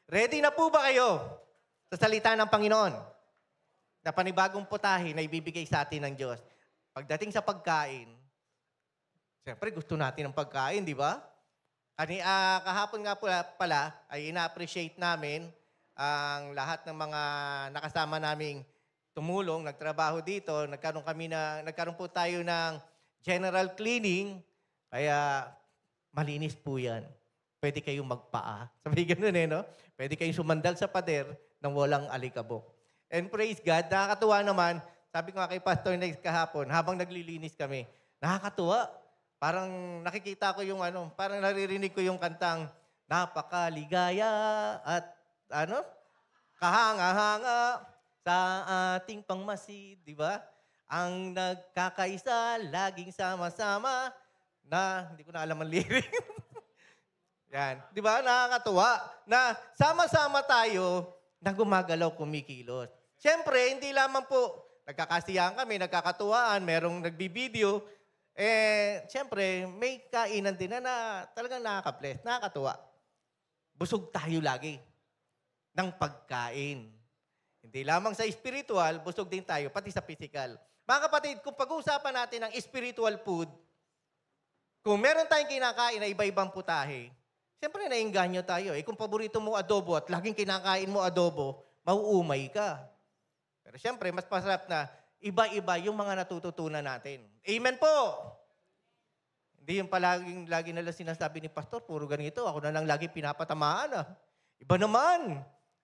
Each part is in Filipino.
Ready na po ba kayo sa salita ng Panginoon? Na panibagong putahe na ibibigay sa atin ng Diyos. Pagdating sa pagkain, siyempre gusto natin ng pagkain, di ba? Kahapon nga pala ay ina-appreciate namin ang lahat ng mga nakasama naming tumulong, nagtrabaho dito. Nagkaroon po tayo ng general cleaning. Kaya malinis po yan. Pwede kayong magpaa. Sabi ganun no? Pwede kayong sumandal sa pader nang walang alikabok. And praise God, nakakatuwa naman. Sabi ko nga kay Pastor Next kahapon, habang naglilinis kami, nakakatuwa. Parang nakikita ko yung parang naririnig ko yung kantang, napakaligaya at kahanga-hanga sa ating pangmasid, di ba? Ang nagkakaisa, laging sama-sama, hindi ko na alam ang lyric. Yan. Di ba? Nakakatuwa na sama-sama tayo na gumagalaw, kumikilos. Siyempre, hindi lamang po nagkakasiyahan kami, nagkakatuwaan, merong nagbibideo. Siyempre, may kainan din na talagang nakaka-bless, nakakatuwa. Busog tayo lagi ng pagkain. Hindi lamang sa spiritual, busog din tayo, pati sa physical. Mga kapatid, kung pag-uusapan natin ang spiritual food, kung meron tayong kinakain na iba-ibang putahe, siyempre nainganyo tayo. Kung paborito mo adobo at laging kinakain mo adobo, mauumay ka. Pero siyempre, mas masarap na iba-iba yung mga natututunan natin. Amen po! Hindi yung lagi nila sinasabi ni Pastor, puro ganito, ako na lang lagi pinapatamaan. Iba naman.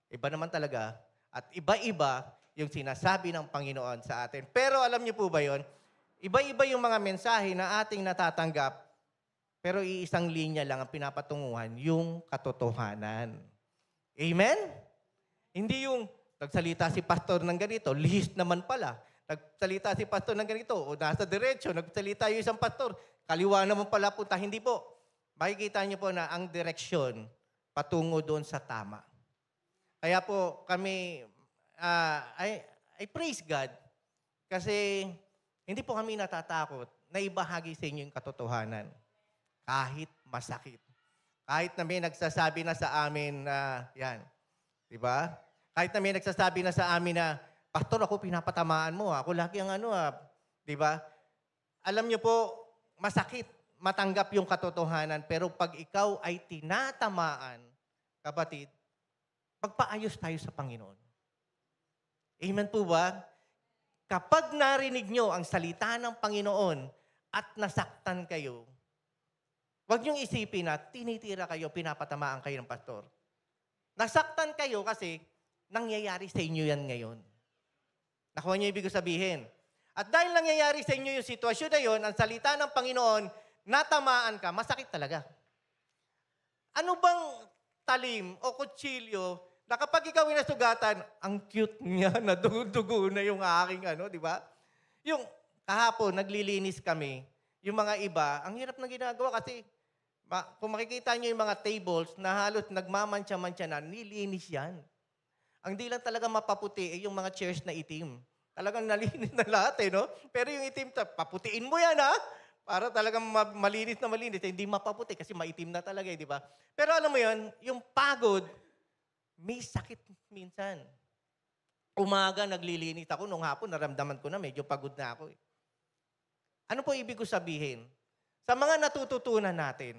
Iba naman talaga. At iba-iba yung sinasabi ng Panginoon sa atin. Pero alam niyo po ba yon? Iba-iba yung mga mensahe na ating natatanggap, pero iisang linya lang ang pinapatunguhan, yung katotohanan. Amen? Hindi yung nagsalita si pastor ng ganito, lihis naman pala. Nagsalita si pastor ng ganito, o nasa diretsyo, nagsalita yung isang pastor, kaliwa naman pala punta. Hindi po. Makikita niyo po na ang direksyon patungo doon sa tama. Kaya po kami, I praise God kasi hindi po kami natatakot na ibahagi sa inyo yung katotohanan. Kahit masakit. Kahit na may nagsasabi na sa amin na, yan, di ba? Kahit na may nagsasabi na sa amin na, Pastor, ako pinapatamaan mo, ako lagi ang di ba? Alam niyo po, masakit matanggap yung katotohanan, pero pag ikaw ay tinatamaan, kapatid, magpaayos tayo sa Panginoon. Amen po ba? Kapag narinig nyo ang salita ng Panginoon at nasaktan kayo, huwag niyong isipin na tinitira kayo, pinapatamaan kayo ng pastor. Nasaktan kayo kasi nangyayari sa inyo yan ngayon. Nakuha niyo ibig sabihin. At dahil nangyayari sa inyo yung sitwasyon na yun, ang salita ng Panginoon, natamaan ka, masakit talaga. Ano bang talim o kutsilyo na kapag ikaw inasugatan, ang cute niya, nadudugo na yung aking di ba? Yung kahapon, naglilinis kami, yung mga iba, ang hirap na ginagawa kasi kung makikita nyo yung mga tables na halos nagmamantsa-mantsa na, nilinis yan. Ang di lang talaga mapaputi yung mga chairs na itim. Talagang nalinis na lahat no? Pero yung itim, paputiin mo yan para talagang malinis na malinis. Hindi mapaputi kasi maitim na talaga di ba? Pero alam mo yun, yung pagod, may sakit minsan. Umaga, naglilinis ako. Nung hapon, naramdaman ko na medyo pagod na ako. Ano po ibig ko sabihin? Sa mga natututunan natin,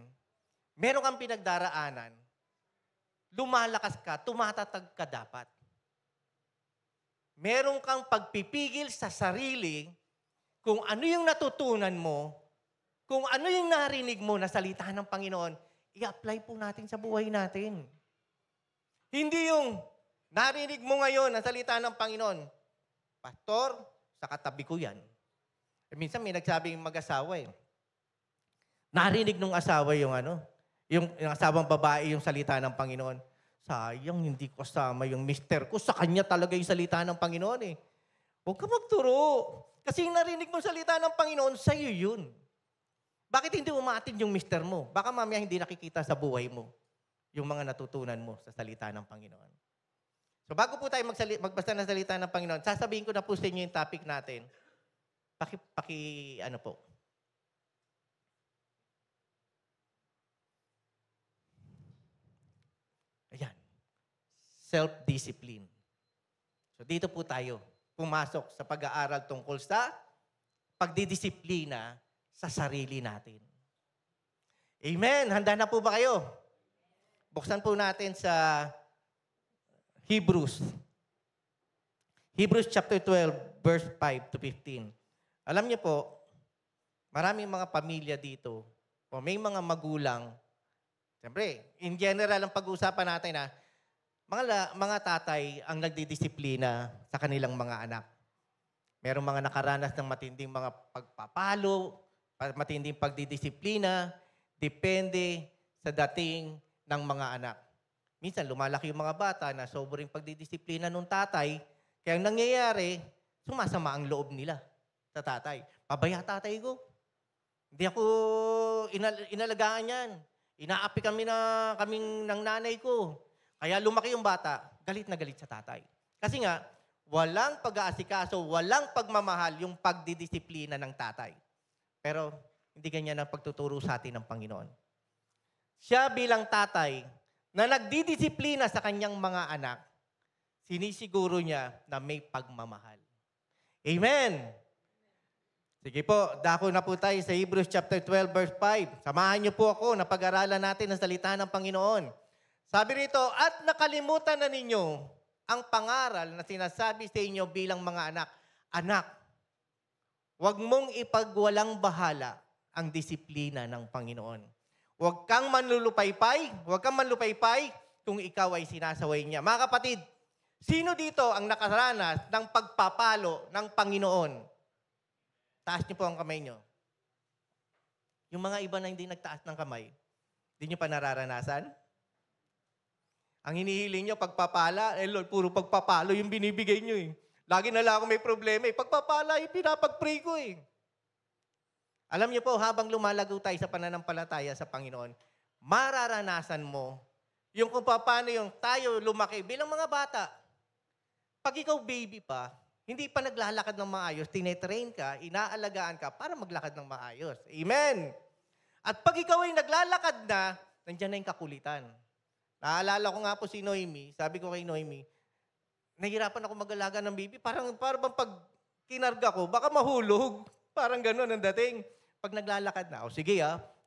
meron kang pinagdaraanan, lumalakas ka, tumatatag ka dapat. Meron kang pagpipigil sa sarili kung ano yung natutunan mo, kung ano yung narinig mo na salita ng Panginoon, i-apply po natin sa buhay natin. Hindi yung narinig mo ngayon ang salita ng Panginoon, Pastor, sa katabi ko yan. Minsan may nagsabing mag-asawa Narinig nung asawa yung yung asawang babae yung salita ng Panginoon. Sayang, hindi ko kasama yung mister ko. Sa kanya talaga yung salita ng Panginoon Huwag ka magturo. Kasi yung narinig mo salita ng Panginoon, sa'yo yun. Bakit hindi umatin yung mister mo? Baka mamaya hindi nakikita sa buhay mo yung mga natutunan mo sa salita ng Panginoon. So bago po tayo magbasa ng salita ng Panginoon, sasabihin ko na po sa inyo yung topic natin. Po. Ayan. self-discipline. So dito po tayo pumasok sa pag-aaral tungkol sa pagdidisiplina sa sarili natin. Amen. Handa na po ba kayo? Buksan po natin sa Hebrews. Hebrews chapter 12, verse 5 to 15. Alam niyo po, maraming mga pamilya dito, o may mga magulang, siyempre, in general ang pag-uusapan natin na mga tatay ang nagdidisiplina sa kanilang mga anak. Merong mga nakaranas ng matinding mga pagpapalo, matinding pagdidisiplina, depende sa dating ng mga anak. Minsan, lumalaki yung mga bata na sobrang pagdidisiplina ng tatay, kaya ang nangyayari, sumasama ang loob nila sa tatay. Pabaya tatay ko. Hindi ako inalagaan yan. Inaapi kaming ng nanay ko. Kaya lumaki yung bata, galit na galit sa tatay. Kasi nga, walang pag-aasikaso, walang pagmamahal yung pagdidisiplina ng tatay. Pero hindi ganyan ang pagtuturo sa atin ng Panginoon. Siya bilang tatay na nagdidisiplina sa kanyang mga anak, sinisiguro niya na may pagmamahal. Amen! Sige po, dako na po tayo sa Hebrews chapter 12, verse 5. Samahan niyo po ako na pag-aralan natin ang salita ng Panginoon. Sabi rito, at nakalimutan na ninyo ang pangaral na sinasabi sa inyo bilang mga anak. Anak, huwag mong ipagwalang bahala ang disiplina ng Panginoon. Huwag kang manlulupaypay kung ikaw ay sinasaway niya. Mga kapatid, sino dito ang nakaranas ng pagpapalo ng Panginoon? Taas niyo po ang kamay niyo. Yung mga iba na hindi nagtaas ng kamay, hindi niyo pa nararanasan? Ang hinihiling niyo, pagpapala. Lord, puro pagpapalo yung binibigay niyo eh. Lagi na lang ako may problema eh. Pagpapala yung pinapag-pray ko eh. Alam niyo po, habang lumalago tayo sa pananampalataya sa Panginoon, mararanasan mo yung kung paano yung tayo lumaki bilang mga bata. Pag ikaw baby pa, hindi pa naglalakad ng maayos, tinetrain ka, inaalagaan ka para maglakad ng maayos. Amen! At pag ikaw ay naglalakad na, nandiyan na yung kakulitan. Naalala ko nga po si Noemi, sabi ko kay Noemi, nahihirapan ako mag-alaga ng baby, parang bang pag kinarga ko, baka mahulog. Parang gano'n ang dating. Pag naglalakad na, sige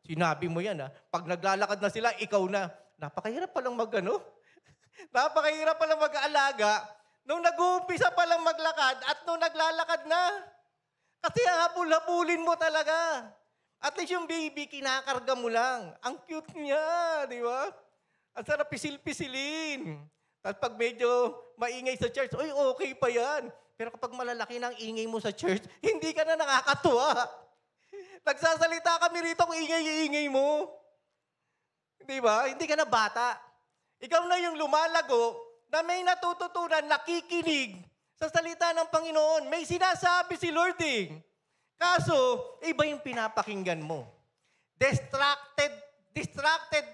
sinabi mo yan pag naglalakad na sila, ikaw na. Napakahirap palang napakahirap palang mag-aalaga nung nag-uumpisa palang maglakad at nung naglalakad na. Kasi habul-habulin mo talaga. At least yung baby, kinakarga mo lang. Ang cute niya, di ba? Ang sarap pisil-pisilin. At pag medyo maingay sa church, okay pa yan. Pero kapag malalaki na ang ingay mo sa church, hindi ka na nakakatuwa. Nagsasalita kami rito kung ingay-ingay mo. Di ba? Hindi ka na bata. Ikaw na yung lumalago na may natututunan, nakikinig sa salita ng Panginoon. May sinasabi si Lord eh. Kaso, iba yung pinapakinggan mo. Distracted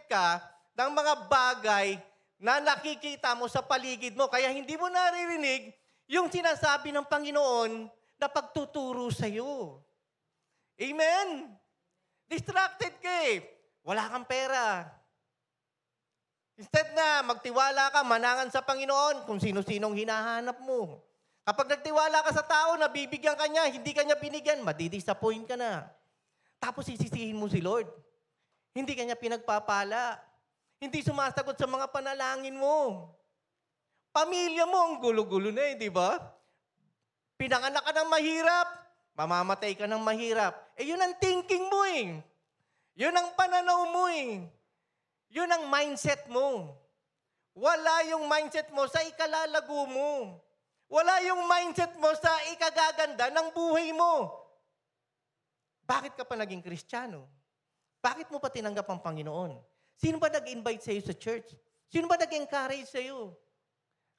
ka ng mga bagay na nakikita mo sa paligid mo. Kaya hindi mo naririnig yung sinasabi ng Panginoon na pagtuturo sa'yo. Amen? Distracted ka eh. Wala kang pera. Instead na magtiwala ka, manangan sa Panginoon kung sino-sinong hinahanap mo. Kapag nagtiwala ka sa tao na bibigyan ka niya, hindi ka niya binigyan, madidisappoint ka na. Tapos sisisihin mo si Lord. Hindi ka niya pinagpapala. Hindi sumasagot sa mga panalangin mo. Pamilya mo, ang gulo-gulo na di ba? Pinanganak ka ng mahirap, mamamatay ka ng mahirap. Yun ang thinking mo eh. Yun ang pananaw mo eh. Yun ang mindset mo. Wala yung mindset mo sa ikalalago mo. Wala yung mindset mo sa ikagaganda ng buhay mo. Bakit ka pa naging Kristiyano? Bakit mo pa tinanggap ang Panginoon? Sino ba nag-invite sa'yo sa church? Sino ba nag-encourage sa'yo?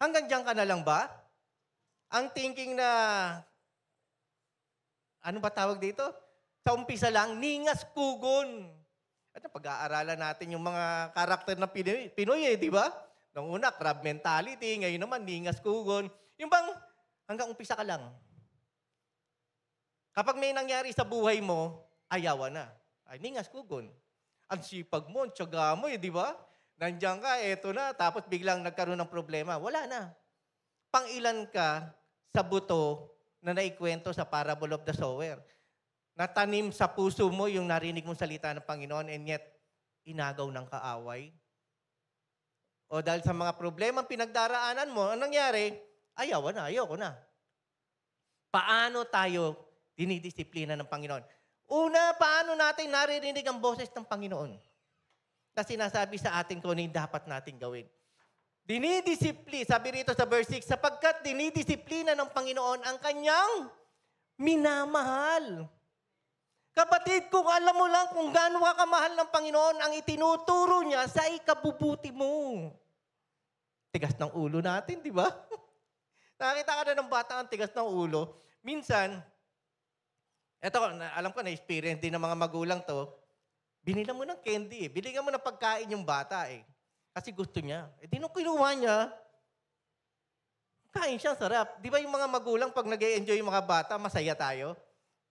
Hanggang diyan ka na lang ba? Ang thinking na, ano ba tawag dito? Sa umpisa lang, ningas kugon. At pag-aaralan natin yung mga karakter ng Pinoy di ba? Nung una, crab mentality. Ngayon naman, ningas kugon. Yung bang, hanggang umpisa ka lang. Kapag may nangyari sa buhay mo, ayawan na. Ay, ningas kugon. Ang sipag mo, ang tiyaga mo di ba? Nandiyan ka, eto na, tapos biglang nagkaroon ng problema. Wala na. Pangilan ka sa buto na naikwento sa parable of the sower. Natanim sa puso mo yung narinig mong salita ng Panginoon and yet inagaw ng kaaway. O dahil sa mga problema pinagdaraanan mo, anong nangyari? Ayoko na. Paano tayo dinidisiplina ng Panginoon? Una, paano natin naririnig ang boses ng Panginoon? Na sinasabi sa atin kung ano yung dapat natin gawin. Sabi rito sa verse 6, sapagkat dinidisiplina ng Panginoon ang kanyang minamahal. Kapatid, kung alam mo lang kung gaano ka kamahal ng Panginoon, ang itinuturo niya sa ikabubuti mo. Tigas ng ulo natin, di ba? Nakita ka na ng bata ang tigas ng ulo. Minsan, alam ko na-experience din ng mga magulang to, binila mo ng candy eh. Binigyan mo ng pagkain yung bata eh. Kasi gusto niya. Di nung kinuha niya, kain siya, sarap. Di ba yung mga magulang pag nag-e-enjoy yung mga bata, masaya tayo?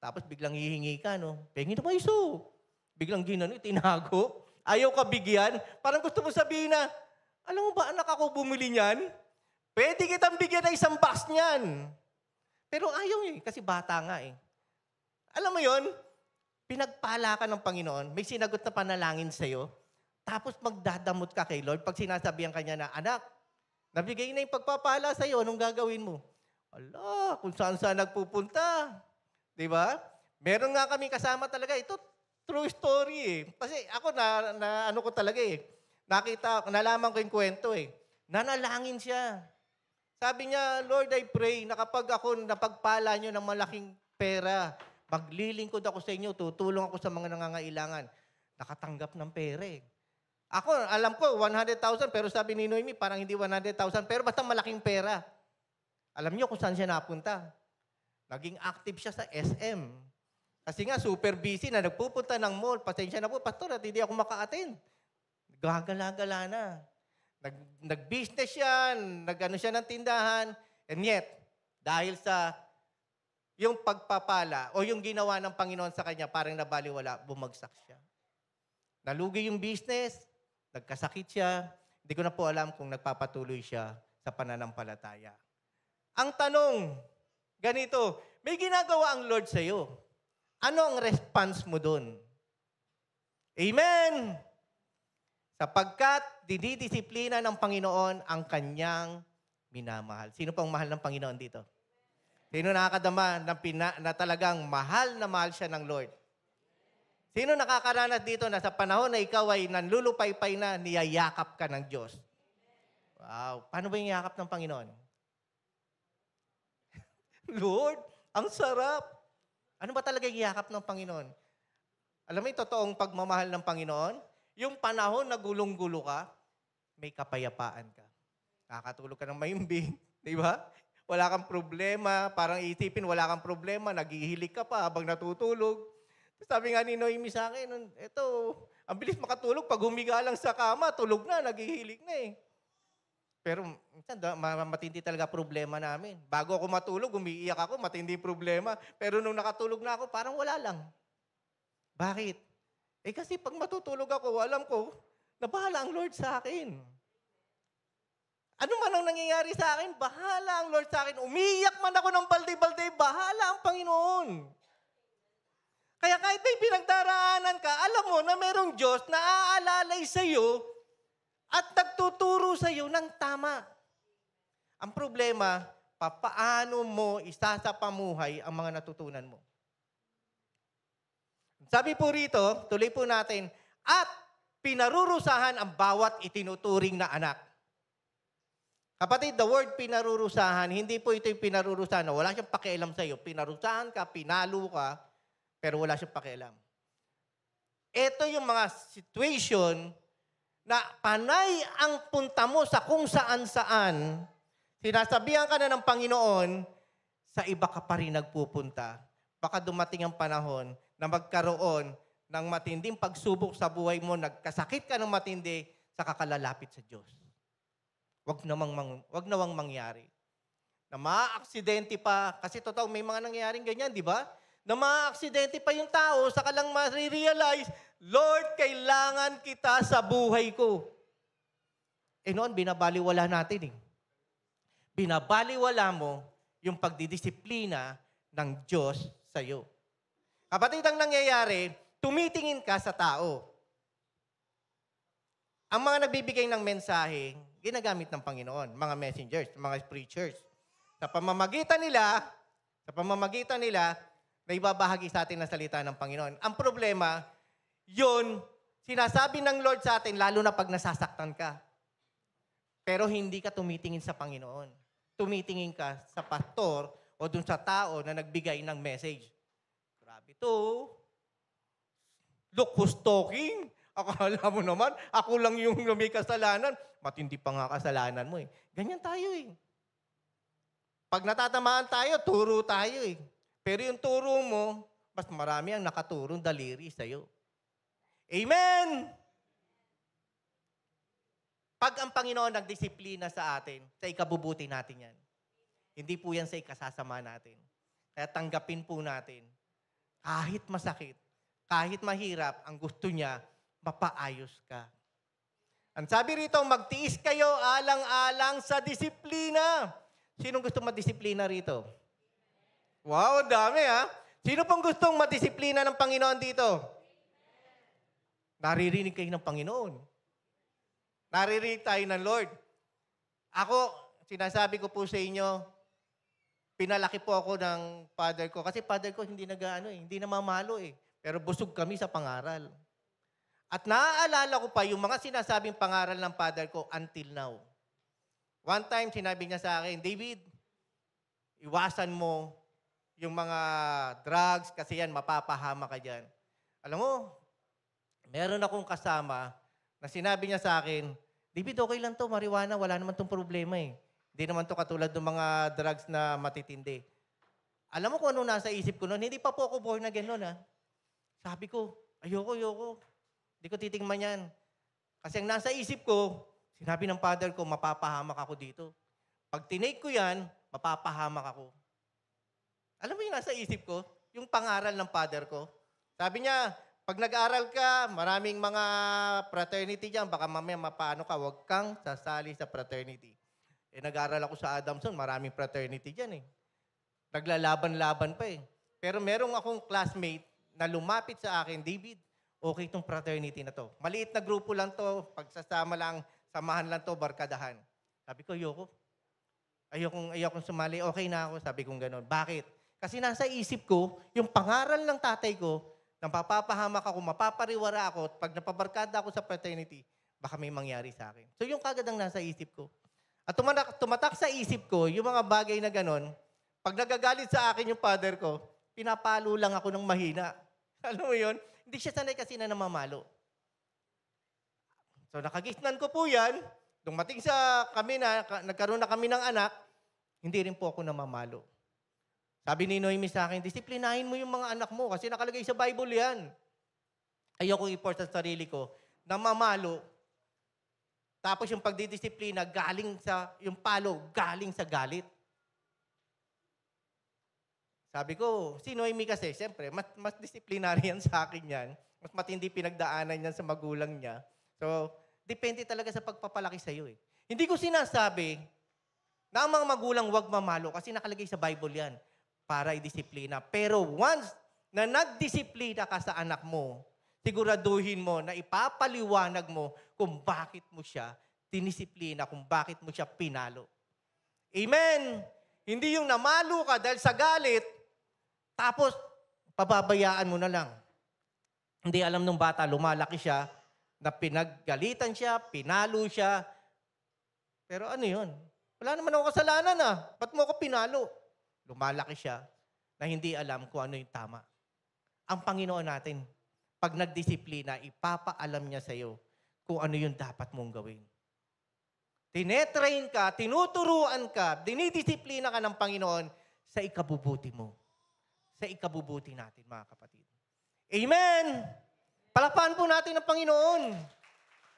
Tapos biglang hihingi ka, no? Pengi na iso. Biglang ginano, tinago. Ayaw ka bigyan. Parang gusto mo sabihin na, alam mo ba, anak ako bumili niyan? Pwede kitang bigyan ng isang box niyan. Pero ayaw eh, kasi bata nga eh. Alam mo yon, pinagpala ka ng Panginoon, may sinagot na panalangin sa'yo, tapos magdadamot ka kay Lord pag sinasabihan ka niya na, anak, nabigay na yung pagpapala sa'yo, anong gagawin mo? Ala, kung saan-saan nagpupunta. Di ba? Meron nga kami kasama talaga. Ito, true story eh. Kasi ako ano ko talaga eh. Nalaman ko yung kwento eh. Nanalangin siya. Sabi niya, Lord, I pray na kapag ako napagpala niyo ng malaking pera, maglilingkod ako sa inyo, tutulong ako sa mga nangangailangan. Nakatanggap ng pera eh. Ako, alam ko, 100,000, pero sabi ni Noemi, parang hindi 100,000, pero basta malaking pera. Alam niyo kung saan siya napunta? Naging active siya sa SM. Kasi nga, super busy na nagpupunta ng mall. Pasensya na po, pastor, at hindi ako maka-attend. Gagala-gala na. Nag-business siya, nag-ano siya ng tindahan. And yet, dahil sa yung pagpapala o yung ginawa ng Panginoon sa kanya, parang nabaliwala, bumagsak siya. Nalugi yung business, nagkasakit siya. Hindi ko na po alam kung nagpapatuloy siya sa pananampalataya. Ang tanong, ganito, may ginagawa ang Lord sa iyo. Ano ang response mo doon? Amen! Sapagkat dinidisiplina ng Panginoon ang kanyang minamahal. Sino pang mahal ng Panginoon dito? Sino nakakadama na talagang mahal na mahal siya ng Lord? Sino nakakaranas dito na sa panahon na ikaw ay nanlulupaypay na, niyayakap ka ng Diyos? Wow! Paano ba yung yakap ng Panginoon? Lord, ang sarap. Ano ba talaga yung yakap ng Panginoon? Alam mo yung totoong pagmamahal ng Panginoon? Yung panahon na gulong-gulo ka, may kapayapaan ka. Nakakatulog ka ng maimbing, di ba? Wala kang problema, parang isipin wala kang problema, naghihilig ka pa habang natutulog. Sabi nga ni Noemi sa akin, eto, ang bilis makatulog, pag humiga lang sa kama, tulog na, naghihilig na eh. Pero matindi talaga problema namin. Bago ako matulog, umiiyak ako, matindi problema. Pero nung nakatulog na ako, parang wala lang. Bakit? Kasi pag matutulog ako, alam ko, na bahala ang Lord sa akin. Ano man ang nangyayari sa akin, bahala ang Lord sa akin. Umiiyak man ako ng balde-balde, bahala ang Panginoon. Kaya kahit may pinagdaraanan ka, alam mo na merong Diyos na aalalay sa iyo at nagtuturo sa iyo ng tama. Ang problema, paano mo isasapamuhay ang mga natutunan mo? Sabi po rito, tuloy po natin, at pinarurusahan ang bawat itinuturing na anak. Kapatid, the word pinarurusahan, hindi po ito yung pinarurusahan na wala siyang pakialam sa iyo. Pinarusahan ka, pinalo ka, pero wala siyang pakialam. Ito yung mga situation na panay ang punta mo sa kung saan-saan, sinasabihan ka na ng Panginoon, sa iba ka pa rin nagpupunta. Baka dumating ang panahon na magkaroon ng matinding pagsubok sa buhay mo, nagkasakit ka ng matindi, sa kakalalapit sa Diyos. Wag nawang mangyari. Na maaaksidente pa, kasi totoo may mga nangyayaring ganyan, di ba? Na maaaksidente pa yung tao, saka lang ma-realize, Lord, kailangan kita sa buhay ko. noon, binabaliwala natin eh. Binabaliwala mo yung pagdidisiplina ng Diyos sa'yo. Kapatid, ang nangyayari, tumitingin ka sa tao. Ang mga nagbibigay ng mensahe, ginagamit ng Panginoon, mga messengers, mga preachers. Sa pamamagitan nila, na ibabahagi sa atin ang salita ng Panginoon. Ang problema, yun, sinasabi ng Lord sa atin, lalo na pag nasasaktan ka. Pero hindi ka tumitingin sa Panginoon. Tumitingin ka sa pastor o dun sa tao na nagbigay ng message. Grabe to. Look who's talking. Akala mo naman, ako lang yung may kasalanan. Matindi pa nga kasalanan mo eh. Ganyan tayo eh. Pag natatamaan tayo, turo tayo eh. Pero yung turo mo, mas marami ang nakaturong daliri sa'yo. Amen! Pag ang Panginoon nagdisiplina sa atin, sa ikabubuti natin yan. Hindi po yan sa ikasasama natin. Kaya tanggapin po natin. Kahit masakit, kahit mahirap, ang gusto niya, mapaayos ka. Ang sabi rito, magtiis kayo alang-alang sa disiplina. Sinong gusto madisiplina rito? Wow, dami ha. Sino pong gustong madisiplina ng Panginoon dito? Naririnig kayo ng Panginoon. Naririnig tayo ng Lord. Ako, sinasabi ko po sa inyo, pinalaki po ako ng father ko. Kasi father ko hindi hindi namamalo eh. Pero busog kami sa pangaral. At naaalala ko pa yung mga sinasabing pangaral ng father ko until now. One time, sinabi niya sa akin, David, iwasan mo yung mga drugs kasi yan, mapapahama ka dyan. Alam mo, meron akong kasama na sinabi niya sa akin, David, okay lang to, marijuana, wala naman tong problema eh. Hindi naman to katulad ng mga drugs na matitindi. Alam mo kung ano nasa isip ko noon? Hindi pa po ako born again noon ha. Sabi ko, ayoko. Hindi ko titingnan yan. Kasi ang nasa isip ko, sinabi ng father ko, mapapahamak ako dito. Pag tinake ko yan, mapapahamak ako. Alam mo yung nasa isip ko? Yung pangaral ng father ko. Sabi niya, pag nag-aral ka, maraming mga fraternity dyan, baka mamaya mapaano ka, huwag kang sasali sa fraternity. Nag-aral ako sa Adamson, maraming fraternity dyan eh. Naglalaban-laban pa eh. Pero merong akong classmate na lumapit sa akin, David, okay itong fraternity na to. Maliit na grupo lang to, pagsasama lang, samahan lang to, barkadahan. Sabi ko, ayokong sumali, okay na ako, sabi kong gano'n. Bakit? Kasi nasa isip ko, yung pangaral ng tatay ko, nang papapahamak ako, mapapariwara ako, at pag napabarkada ako sa fraternity, baka may mangyari sa akin. So yung kagad ang nasa isip ko. At tumatak sa isip ko, yung mga bagay na gano'n, pag nagagalit sa akin yung father ko, pinapalo lang ako ng mahina. Alam mo yun? Hindi siya sanay kasi na namamalo. So nakagisnan ko po yan, dumating sa kami na, nagkaroon na kami ng anak, hindi rin po ako namamalo. Sabi ni Noemi sa akin, disiplinahin mo yung mga anak mo kasi nakalagay sa Bible yan. Ayoko i-force sa sarili ko na mamalo. Tapos yung pagdidisiplina, yung palo, galing sa galit. Sabi ko, si Noemi kasi, siyempre, mas disciplinary yan sa akin yan. Mas matindi pinagdaanan yan sa magulang niya. So, depende talaga sa pagpapalaki sa'yo eh. Hindi ko sinasabi na ang mga magulang huwag mamalo kasi nakalagay sa Bible yan para i-disiplina. Pero once na nagdisiplina ka sa anak mo, siguraduhin mo na ipapaliwanag mo kung bakit mo siya dinisiplina, kung bakit mo siya pinalo. Amen! Hindi yung namalo ka dahil sa galit, tapos pababayaan mo na lang. Hindi alam nung bata, lumalaki siya, na pinaggalitan siya, pinalo siya. Pero ano yun? Wala naman ako kasalanan ah. Ba't mo ako pinalo? Lumalaki siya na hindi alam kung ano yung tama. Ang Panginoon natin, pag nagdisiplina, ipapaalam niya sa iyo kung ano yung dapat mong gawin. Tinetrain ka, tinuturuan ka, dinidisiplina ka ng Panginoon sa ikabubuti mo. Sa ikabubuti natin, mga kapatid. Amen! Palakpakan po natin ang Panginoon.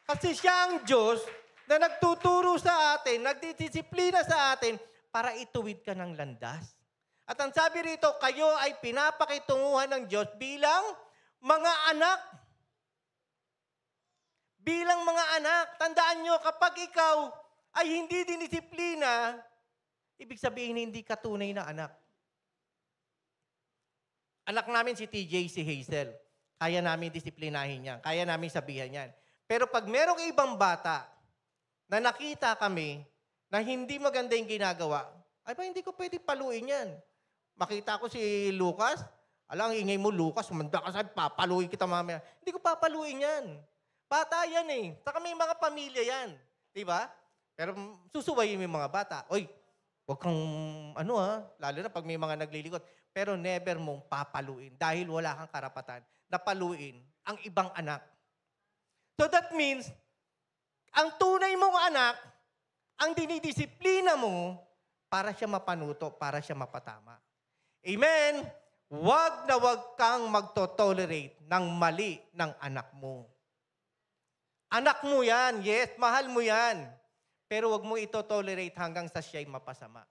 Kasi siya ang Diyos na nagtuturo sa atin, nagdidisiplina sa atin para ituwid ka ng landas. At ang sabi rito, kayo ay pinapakitunguhan ng Diyos bilang mga anak. Bilang mga anak, tandaan nyo, kapag ikaw ay hindi dinisiplina, ibig sabihin hindi ka tunay na anak. Anak namin si TJ, si Hazel. Kaya namin disiplinahin yan. Kaya namin sabihan yan. Pero pag merong ibang bata na nakita kami na hindi maganda yung ginagawa, ay ba hindi ko pwede paluin yan. Makita ko si Lucas, alang ingay mo Lucas, umanda ka sabi, papaluin kita mamaya. Hindi ko papaluin yan. Bata yan eh. Saka may mga pamilya yan. Diba? Pero susuwayin mo yung mga bata. Oy, huwag kang lalo na pag may mga naglilikot. Pero never mong papaluin dahil wala kang karapatan na paluin ang ibang anak. So that means, ang tunay mong anak, ang dinidisiplina mo para siya mapanuto, para siya mapatama. Amen? Huwag na huwag kang magtotolerate ng mali ng anak mo. Anak mo yan, yes, mahal mo yan. Pero huwag mo ito-tolerate hanggang sa siya'y mapasama.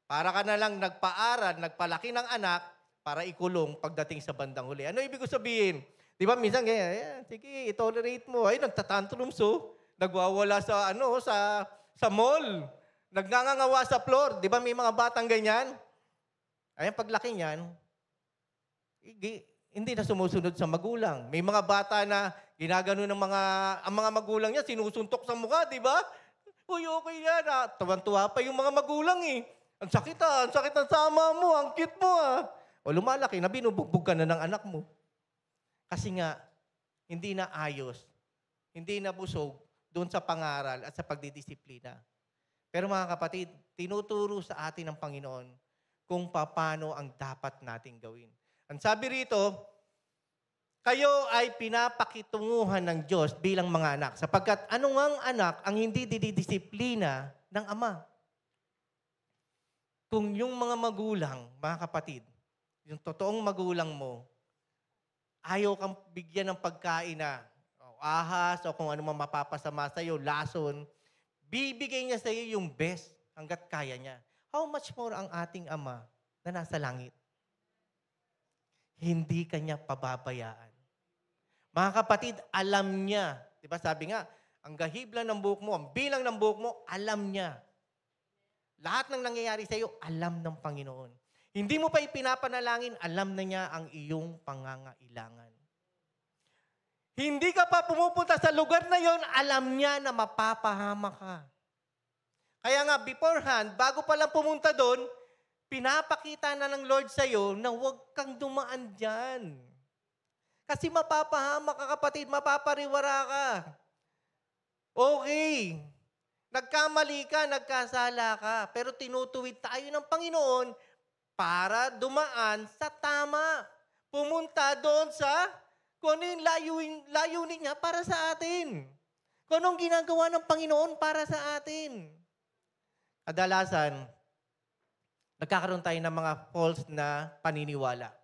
Para ka na lang nagpaaral, nagpalaki ng anak para ikulong pagdating sa bandang huli. Ano ibig ko sabihin? Di ba minsan ganyan, sige, itolerate mo. Ay, nagtatantrums nagwawala sa mall. Nagngangawa sa floor. Di ba may mga batang ganyan? Ay, paglaki niyan, hindi na sumusunod sa magulang. May mga bata na ginagano ng ang mga magulang niya, sinusuntok sa mukha, di ba? Uy, okay yan. Tuwan-tuwa pa yung mga magulang eh. Ang sakit ng sama mo, ang cute mo O lumalaki na binubugbog ka na ng anak mo. Kasi nga, hindi na ayos, hindi na busog doon sa pangaral at sa pagdidisiplina. Pero mga kapatid, tinuturo sa atin ng Panginoon kung paano ang dapat nating gawin. Ang sabi rito, kayo ay pinapakitunguhan ng Diyos bilang mga anak, sapagkat anong anak ang hindi dinidisiplina ng Ama? Kung yung mga magulang, mga kapatid, yung totoong magulang mo, ayaw kang bigyan ng pagkain na ahas o kung ano man mapapasama sa'yo, lason, bibigay niya sa'yo yung best hanggat kaya niya. How much more ang ating Ama na nasa langit? Hindi kanya pababayaan. Mga kapatid, alam niya. Diba sabi nga, ang gahiblan ng buhok mo, ang bilang ng buhok mo, alam niya. Lahat ng nangyayari sa iyo, alam ng Panginoon. Hindi mo pa ipinapanalangin, alam na niya ang iyong pangangailangan. Hindi ka pa pumupunta sa lugar na yon, alam niya na mapapahama ka. Kaya nga, beforehand, bago pa lang pumunta doon, pinapakita na ng Lord sa iyo na huwag kang dumaan dyan. Kasi mapapahama ka, kapatid, mapapariwara ka. Okay. Nagkamali ka, nagkasala ka, pero tinutuwid tayo ng Panginoon para dumaan sa tama. Pumunta doon sa kung ano yung layunin niya para sa atin. Kung anong ginagawa ng Panginoon para sa atin. Kadalasan, nagkakaroon tayo ng mga false na paniniwala.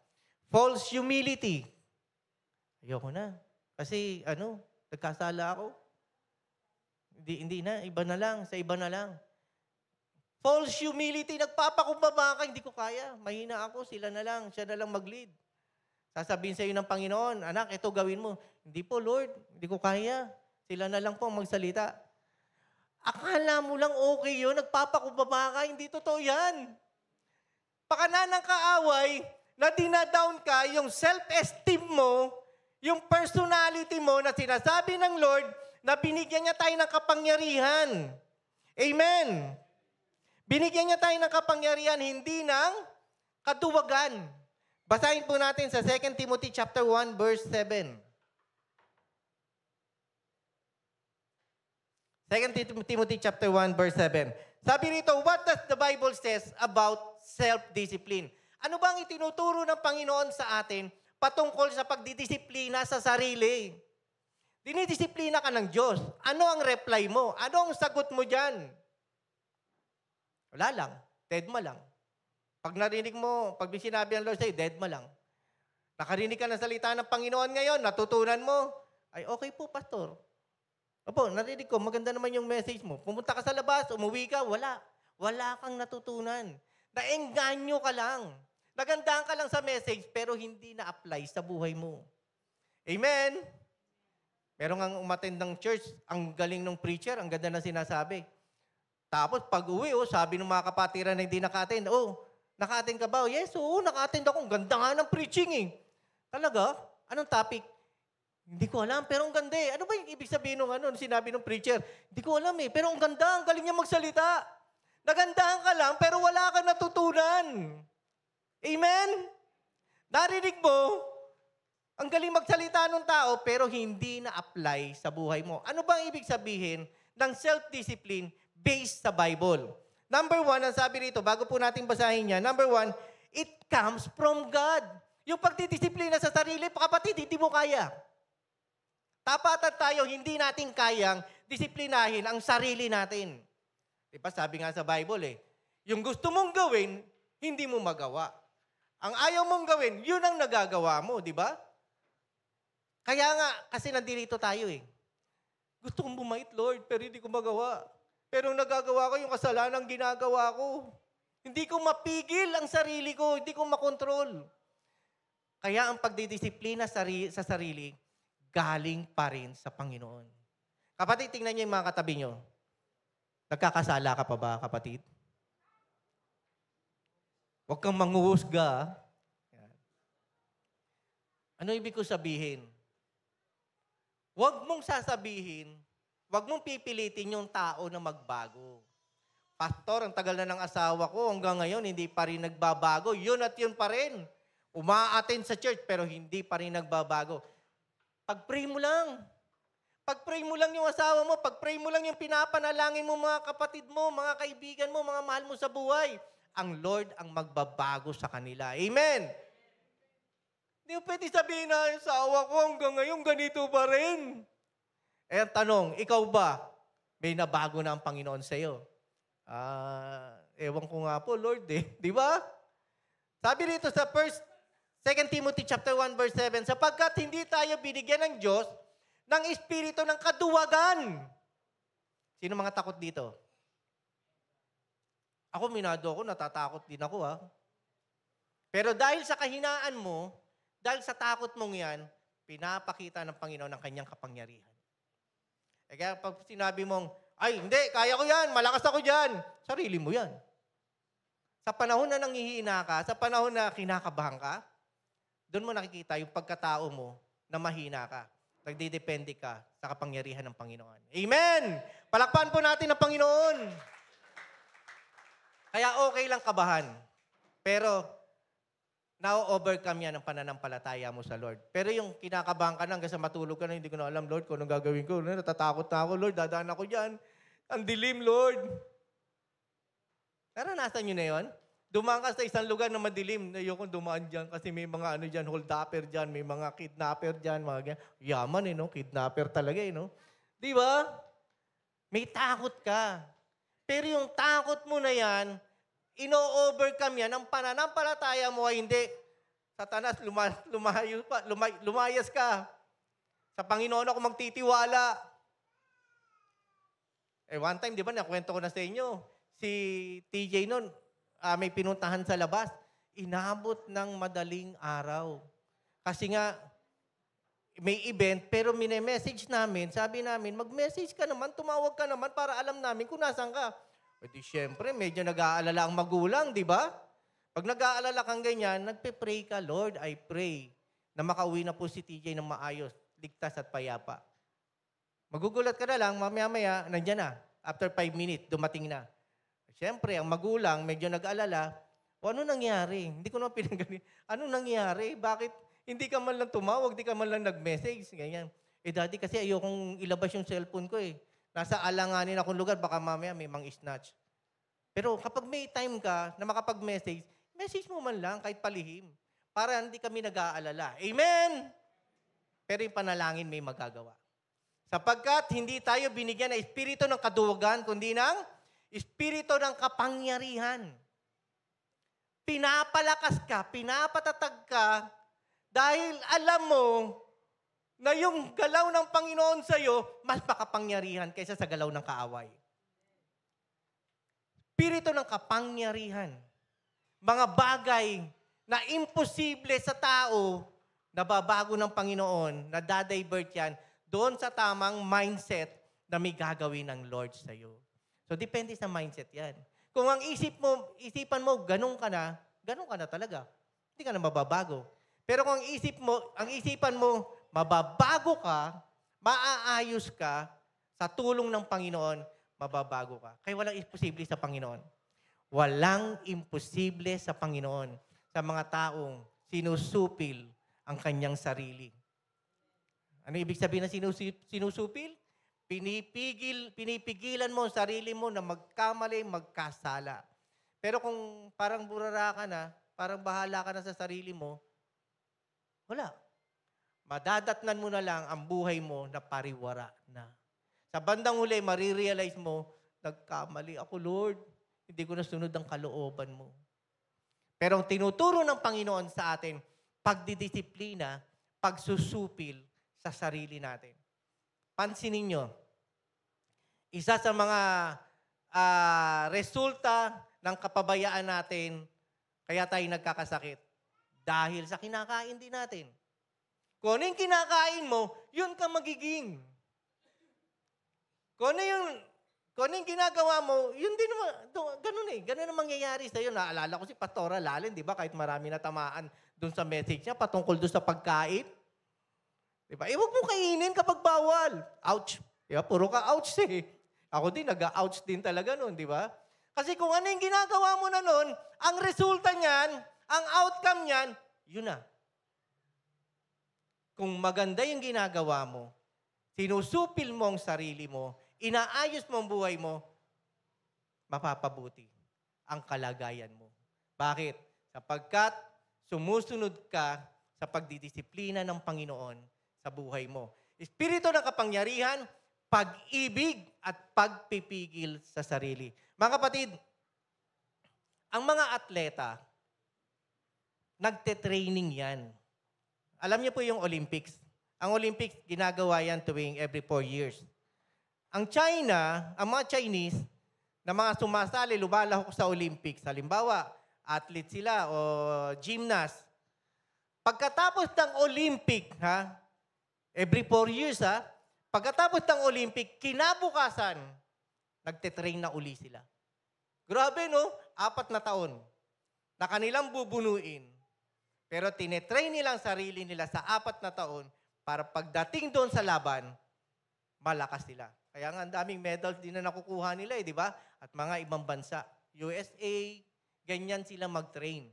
False humility. Ayoko na. Kasi, nagkasala ako. Hindi na, iba na lang, sa iba na lang. False humility, nagpapakumbaba ka, hindi ko kaya. Mahina ako, sila na lang, siya na lang mag-lead. Sasabihin sa iyo ng Panginoon, anak, ito gawin mo. Hindi po, Lord, hindi ko kaya. Sila na lang po magsalita. Akala mo lang okay yun, nagpapakumbaba ka, hindi totoo yan. Pakana ng kaaway, na dinadown ka, yung self-esteem mo, yung personality mo na sinasabi ng Lord, na binigyan niya tayo ng kapangyarihan. Amen. Binigyan niya tayo ng kapangyarihan, hindi ng kaduwagan. Basahin po natin sa 2 Timothy chapter 1, verse 7. 2 Timothy chapter 1, verse 7. Sabi rito, what does the Bible says about self-discipline? Ano ba ang itinuturo ng Panginoon sa atin patungkol sa pagdidisiplina sa sarili? Dinidisiplina ka ng Diyos. Ano ang reply mo? Ano ang sagot mo dyan? Wala lang. Deadma lang. Pag narinig mo, pag sinabi ng Lord sa'yo, deadma lang. Nakarinig ka ng salita ng Panginoon ngayon, natutunan mo, ay okay po, Pastor. Opo, narinig ko, maganda naman yung message mo. Pumunta ka sa labas, umuwi ka, wala. Wala kang natutunan. Naengganyo ka lang. Nagandahan ka lang sa message, pero hindi na-apply sa buhay mo. Amen? Meron nga umattend ng church, ang galing ng preacher, ang ganda na sinasabi. Tapos pag uwi, sabi ng mga kapatiran na hindi naka-attend, naka-attend ka ba? Yes, naka-attend ako. Ang ganda nga ng preaching eh. Talaga? Anong topic? Hindi ko alam, pero ang ganda eh. Ano ba yung ibig sabihin nung sinabi ng preacher? Hindi ko alam eh, pero ang ganda, ang galing niya magsalita. Nagandahan ka lang, pero wala ka natutunan. Amen? Narinig mo, ang galing magsalita ng tao, pero hindi na-apply sa buhay mo. Ano bang ibig sabihin ng self-discipline based sa Bible? Number 1, ang sabi rito, bago po natin basahin niya, number 1, it comes from God. Yung pagdidisiplina sa sarili, kapatid, hindi mo kaya. Tapatan tayo, hindi natin kayang disiplinahin ang sarili natin. Diba, sabi nga sa Bible yung gusto mong gawin, hindi mo magawa. Ang ayaw mong gawin, yun ang nagagawa mo, di ba? Kaya nga, kasi nandito tayo Gusto kong bumait, Lord, pero hindi ko magawa. Pero ang nagagawa ko, yung kasalanan ginagawa ko. Hindi ko mapigil ang sarili ko, hindi ko makontrol. Kaya ang pagdidisiplina sa sarili, galing pa rin sa Panginoon. Kapatid, tingnan niyo yung mga katabi niyo. Nagkakasala ka pa ba, kapatid? Huwag kang manghuhusga. Ano ibig ko sabihin? Huwag mong sasabihin, huwag mong pipilitin yung tao na magbago. Pastor, ang tagal na ng asawa ko, hanggang ngayon hindi pa rin nagbabago. Yun at yun pa rin. Uma-attend sa church pero hindi pa rin nagbabago. Pag-pray mo lang. Pag-pray mo lang yung asawa mo, pag-pray mo lang yung pinapanalangin mo mga kapatid mo, mga kaibigan mo, mga mahal mo sa buhay. Ang Lord ang magbabago sa kanila. Amen! Hindi mo pwede sabihin na yung asawa ko hanggang ngayon ganito pa rin. Ang tanong, ikaw ba, may nabago na ang Panginoon sa iyo? Ewan ko nga po, Lord Di ba? Sabi rito sa 2 Timothy chapter 1 verse 7, sapagkat hindi tayo binigyan ng Diyos ng espiritu ng kaduwagan. Sino mga takot dito? Ako, minado ako, natatakot din ako Pero dahil sa kahinaan mo, dahil sa takot mong yan, pinapakita ng Panginoon ang kanyang kapangyarihan. Kaya pag sinabi mong, ay hindi, kaya ko yan, malakas ako dyan, sarili mo yan. Sa panahon na nanghihina ka, sa panahon na kinakabahan ka, doon mo nakikita yung pagkatao mo na mahina ka. Nagdidepende ka sa kapangyarihan ng Panginoon. Amen! Palakpakan po natin ang Panginoon. Kaya okay lang kabahan. Pero, na-overcome yan ang pananampalataya mo sa Lord. Pero yung kinakabahan ka na, hanggang sa matulog ka na, hindi ko na alam, Lord, kung anong gagawin ko. Natatakot na ako, Lord, dadaan ako dyan. Ang dilim, Lord. Naranasan nyo na yun? Dumaan ka sa isang lugar na madilim, ayokong dumaan dyan kasi may mga hold-upper dyan, may mga kidnapper dyan, mga ganyan. Yaman kidnapper talaga no? Di ba? May takot ka. Pero yung takot mo na yan, ino-overcome yan, ang pananampalataya mo ay hindi. Satanas, lumayas ka. Sa Panginoon ako magtitiwala. One time, di ba, nakwento ko na sa inyo, si TJ nun, may pinuntahan sa labas, inabot ng madaling araw. Kasi nga, may event, pero message namin, sabi namin, mag-message ka naman, tumawag ka naman para alam namin kung nasan ka. E di syempre, medyo nag-aalala ang magulang, di ba? Pag nag-aalala kang ganyan, nagpe-pray ka, Lord, I pray na makauwi na po si TJ ng maayos, ligtas at payapa. Magugulat ka na lang, mamaya-maya, nandyan na. After 5 minutes, dumating na. Siyempre, ang magulang, medyo nag-alala, ano nangyari? Hindi ko naman pinagaling. Ano nangyari? Bakit hindi ka man lang tumawag, hindi ka man lang nag-message? Ganyan. Daddy, kasi ayokong ilabas yung cellphone ko Nasa alanganin akong lugar, baka mamaya may mang-snatch. Pero kapag may time ka na makapag-message, message mo man lang kahit palihim para hindi kami nag-aalala. Amen! Pero yung panalangin may magagawa. Sapagkat hindi tayo binigyan ng espiritu ng kaduwagan, kundi ng espiritu ng kapangyarihan. Pinapalakas ka, pinapatatag ka, dahil alam mo na yung galaw ng Panginoon sa'yo, mas makapangyarihan kaysa sa galaw ng kaaway. Espiritu ng kapangyarihan. Mga bagay na imposible sa tao, nababago ng Panginoon, na dadivert yan, doon sa tamang mindset na may gagawin ng Lord sa iyo. So, depende sa mindset yan. Kung ang isipan mo, ganun ka na talaga. Hindi ka na mababago. Pero kung ang isipan mo, mababago ka, maaayos ka, sa tulong ng Panginoon, mababago ka. Kaya walang imposible sa Panginoon. Walang imposible sa Panginoon sa mga taong sinusupil ang kanyang sarili. Ano ibig sabihin ng sinusupil? Pinipigilan mo ang sarili mo na magkamali, magkasala. Pero kung parang burara ka na, parang bahala ka na sa sarili mo, wala. Madadatnan mo na lang ang buhay mo na pariwara na. Sa bandang huli, marirealize mo, nagkamali ako, Lord. Hindi ko nasunod ang kalooban mo. Pero ang tinuturo ng Panginoon sa atin, pagdidisiplina, pagsusupil sa sarili natin. Pansinin nyo, isa sa mga resulta ng kapabayaan natin, kaya tayo nagkakasakit. Dahil sa kinakain din natin. Kung ano yung kinakain mo, yun ka magiging. Kung ano yung ginagawa mo, yun din naman, ganun eh. Ganun ang mangyayari sa'yo. Naalala ko si Pastora Lalen, di ba? Kahit marami na tamaan dun sa message niya, patungkol dun sa pagkain. Di ba? Huwag mo kainin kapag bawal. Ouch. Di ba? Puro ka ouch eh. Ako din, nag-ouch din talaga nun, di ba? Kasi kung ano yung ginagawa mo na nun, ang resulta niyan, ang outcome niyan, yun na. Kung maganda yung ginagawa mo, sinusupil mo ang sarili mo, inaayos mo ang buhay mo, mapapabuti ang kalagayan mo. Bakit? Sapagkat sumusunod ka sa pagdidisiplina ng Panginoon sa buhay mo. Espiritu ng kapangyarihan, pag-ibig at pagpipigil sa sarili. Mga kapatid, ang mga atleta, nagte-training yan. Alam niyo po yung Olympics. Ang Olympics, ginagawa yan tuwing every 4 years. Ang China, ang mga Chinese, na mga sumasali, lumalahok sa Olympics, halimbawa, athlete sila o gymnast. Pagkatapos ng Olympic, every 4 years, pagkatapos ng Olympic, kinabukasan, nagte-train na uli sila. Grabe, no? 4 na taon na kanilang bubunuin. Pero tinetrain nilang sarili nila sa 4 na taon para pagdating doon sa laban, malakas sila. Kaya nga, ang daming medals din na nakukuha nila, di ba? At mga ibang bansa. USA, ganyan sila mag-train.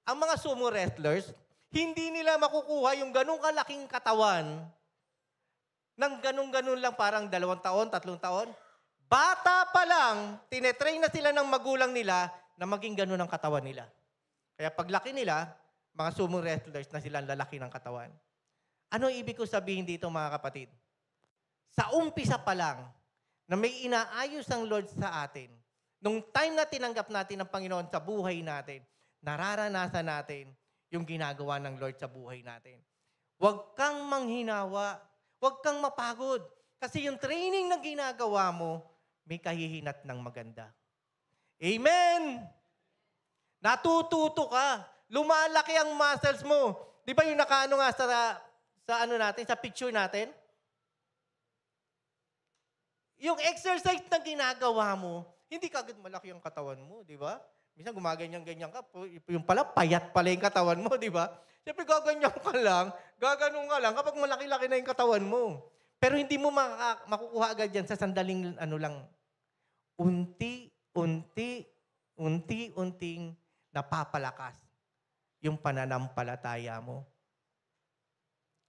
Ang mga sumo wrestlers, hindi nila makukuha yung ganong kalaking katawan ng ganun-ganun lang parang 2 taon, 3 taon. Bata pa lang, tinetrain na sila ng magulang nila na maging ganun ang katawan nila. Kaya paglaki nila, mga sumo wrestlers na silang lalaki ng katawan. Ano ibig ko sabihin dito mga kapatid? Sa umpisa pa lang, na may inaayos ang Lord sa atin, nung time na tinanggap natin ang Panginoon sa buhay natin, nararanasan natin yung ginagawa ng Lord sa buhay natin. Huwag kang manghinawa. Huwag kang mapagod. Kasi yung training na ginagawa mo, may kahihinat ng maganda. Amen! Natututo ka. Lumalaki ang muscles mo. Di ba yung nakaano nga sa picture natin? Yung exercise na ginagawa mo, hindi kagad malaki ang katawan mo, di ba? Minsan gumaganyan-ganyan ka, yung pala, payat pala yung katawan mo, di ba? Siyempre gaganyan ka lang, gaganon ka lang kapag malaki-laki na yung katawan mo. Pero hindi mo makukuha agad yan sa sandaling unti-unting napapalakas yung pananampalataya mo.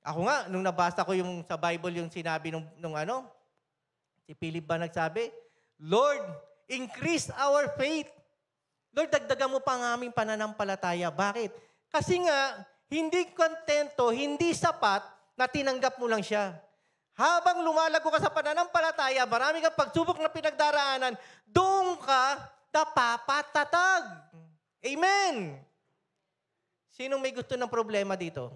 Ako nga, nung nabasa ko yung sa Bible yung sinabi si Philip ba nagsabi, Lord, increase our faith. Lord, dagdagan mo pa ang aming pananampalataya. Bakit? Kasi nga, hindi kontento, hindi sapat na tinanggap mo lang siya. Habang lumalago ka sa pananampalataya, marami kang pagsubok na pinagdaraanan, doon ka napapatatag. Amen! Sinong may gusto ng problema dito?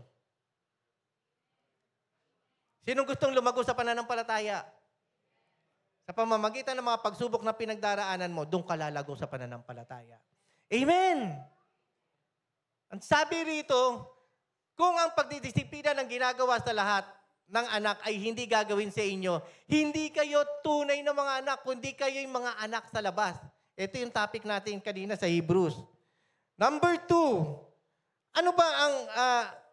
Sinong gustong lumago sa pananampalataya? Sa pamamagitan ng mga pagsubok na pinagdaraanan mo, doon ka lalago sa pananampalataya. Amen! Ang sabi rito, kung ang pagdidisiplina ng ginagawa sa lahat ng anak ay hindi gagawin sa inyo. Hindi kayo tunay na mga anak, kundi kayo yung mga anak sa labas. Ito yung topic natin kanina sa Hebrews. Number 2,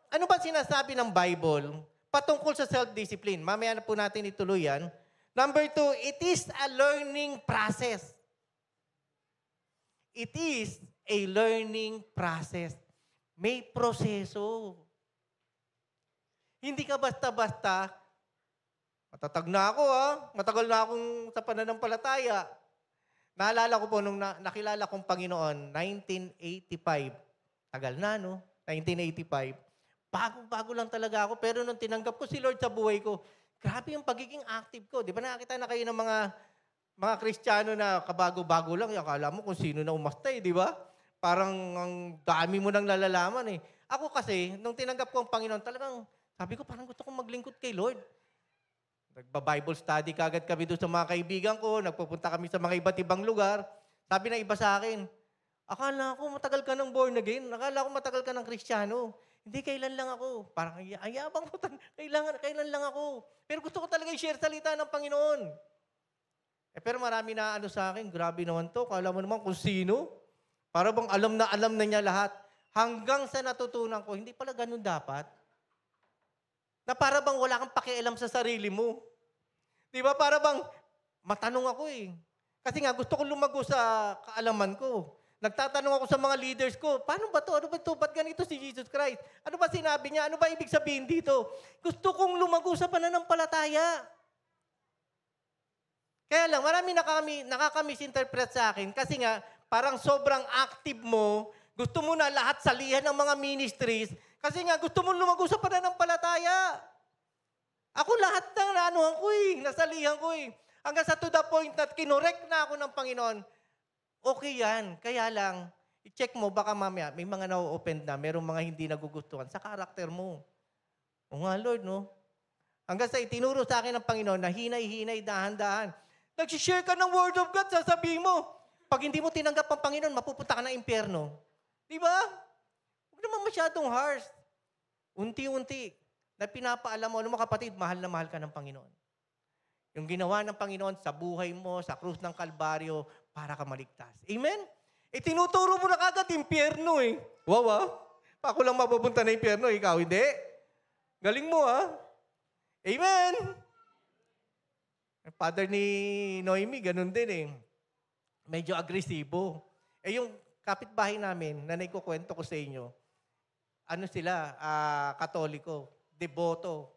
ano ba sinasabi ng Bible patungkol sa self-discipline? Mamaya na po natin ituloy yan. Number 2, it is a learning process. It is a learning process. May proseso. Hindi ka basta-basta, matatag na ako matagal na akong sa pananampalataya. Naalala ko po nung nakilala kong Panginoon, 1985. Tagal na, no? 1985. Bago lang talaga ako, pero nung tinanggap ko si Lord sa buhay ko, grabe yung pagiging active ko. Di ba nakakita na kayo ng mga Kristiyano na kabago-bago lang, akala mo kung sino na umastay, di ba? Parang ang dami mo nang nalalaman eh. Ako kasi, nung tinanggap ko ang Panginoon, talagang sabi ko, parang gusto kong maglingkod kay Lord. Nagba-Bible study kagad kami doon sa mga kaibigan ko, nagpupunta kami sa mga iba't ibang lugar. Sabi na iba sa akin, akala ko matagal ka ng born again, akala ko matagal ka ng Kristiyano. Hindi, kailan lang ako. Parang ayabang ko, kailan lang ako. Pero gusto ko talaga i-share salita ng Panginoon. Pero marami na sa akin, grabe naman to, kala mo naman kung sino. Para bang alam na niya lahat. Hanggang sa natutunan ko, hindi pala ganun dapat. Na para bang wala kang pakialam sa sarili mo. Di ba? Para bang matanong ako eh. Kasi nga gusto ko lumago sa kaalaman ko. Nagtatanong ako sa mga leaders ko, paano ba to? Ano ba ito? Ba't ganito si Jesus Christ? Ano ba sinabi niya? Ano ba ibig sabihin dito? Gusto kong lumago sa pananampalataya. Kaya lang, marami nakaka-misinterpret sa akin kasi nga, parang sobrang active mo, gusto mo na lahat salihan ng mga ministries, kasi nga gusto mo lumago sa pananampalataya. Ako lahat ng nasalihan ko eh. Hanggang sa to the point na kinorek na ako ng Panginoon, okay yan. Kaya lang, i-check mo, baka mamaya, may mga na-open na, merong mga hindi nagugustuhan sa karakter mo. O nga, Lord, no? Hanggang sa itinuro sa akin ng Panginoon na hinay-hinay, dahan-dahan. Nag-share ka ng Word of God, sasabihin mo, pag hindi mo tinanggap ang Panginoon, mapupunta ka ng impyerno. Di ba? Huwag naman masyadong harsh. Unti-unti, na pinapaalam mo, mga kapatid, mahal na mahal ka ng Panginoon. Yung ginawa ng Panginoon sa buhay mo, sa krus ng Kalbaryo, para ka maligtas. Amen? Tinuturo mo na kagad impyerno eh. Wow. Ako lang mapupunta na impyerno, ikaw hindi. Galing mo Amen? Father ni Noemi, ganun din eh. Medyo agresibo. Yung kapitbahay namin, na naikukwento ko sa inyo, sila, Katoliko, deboto.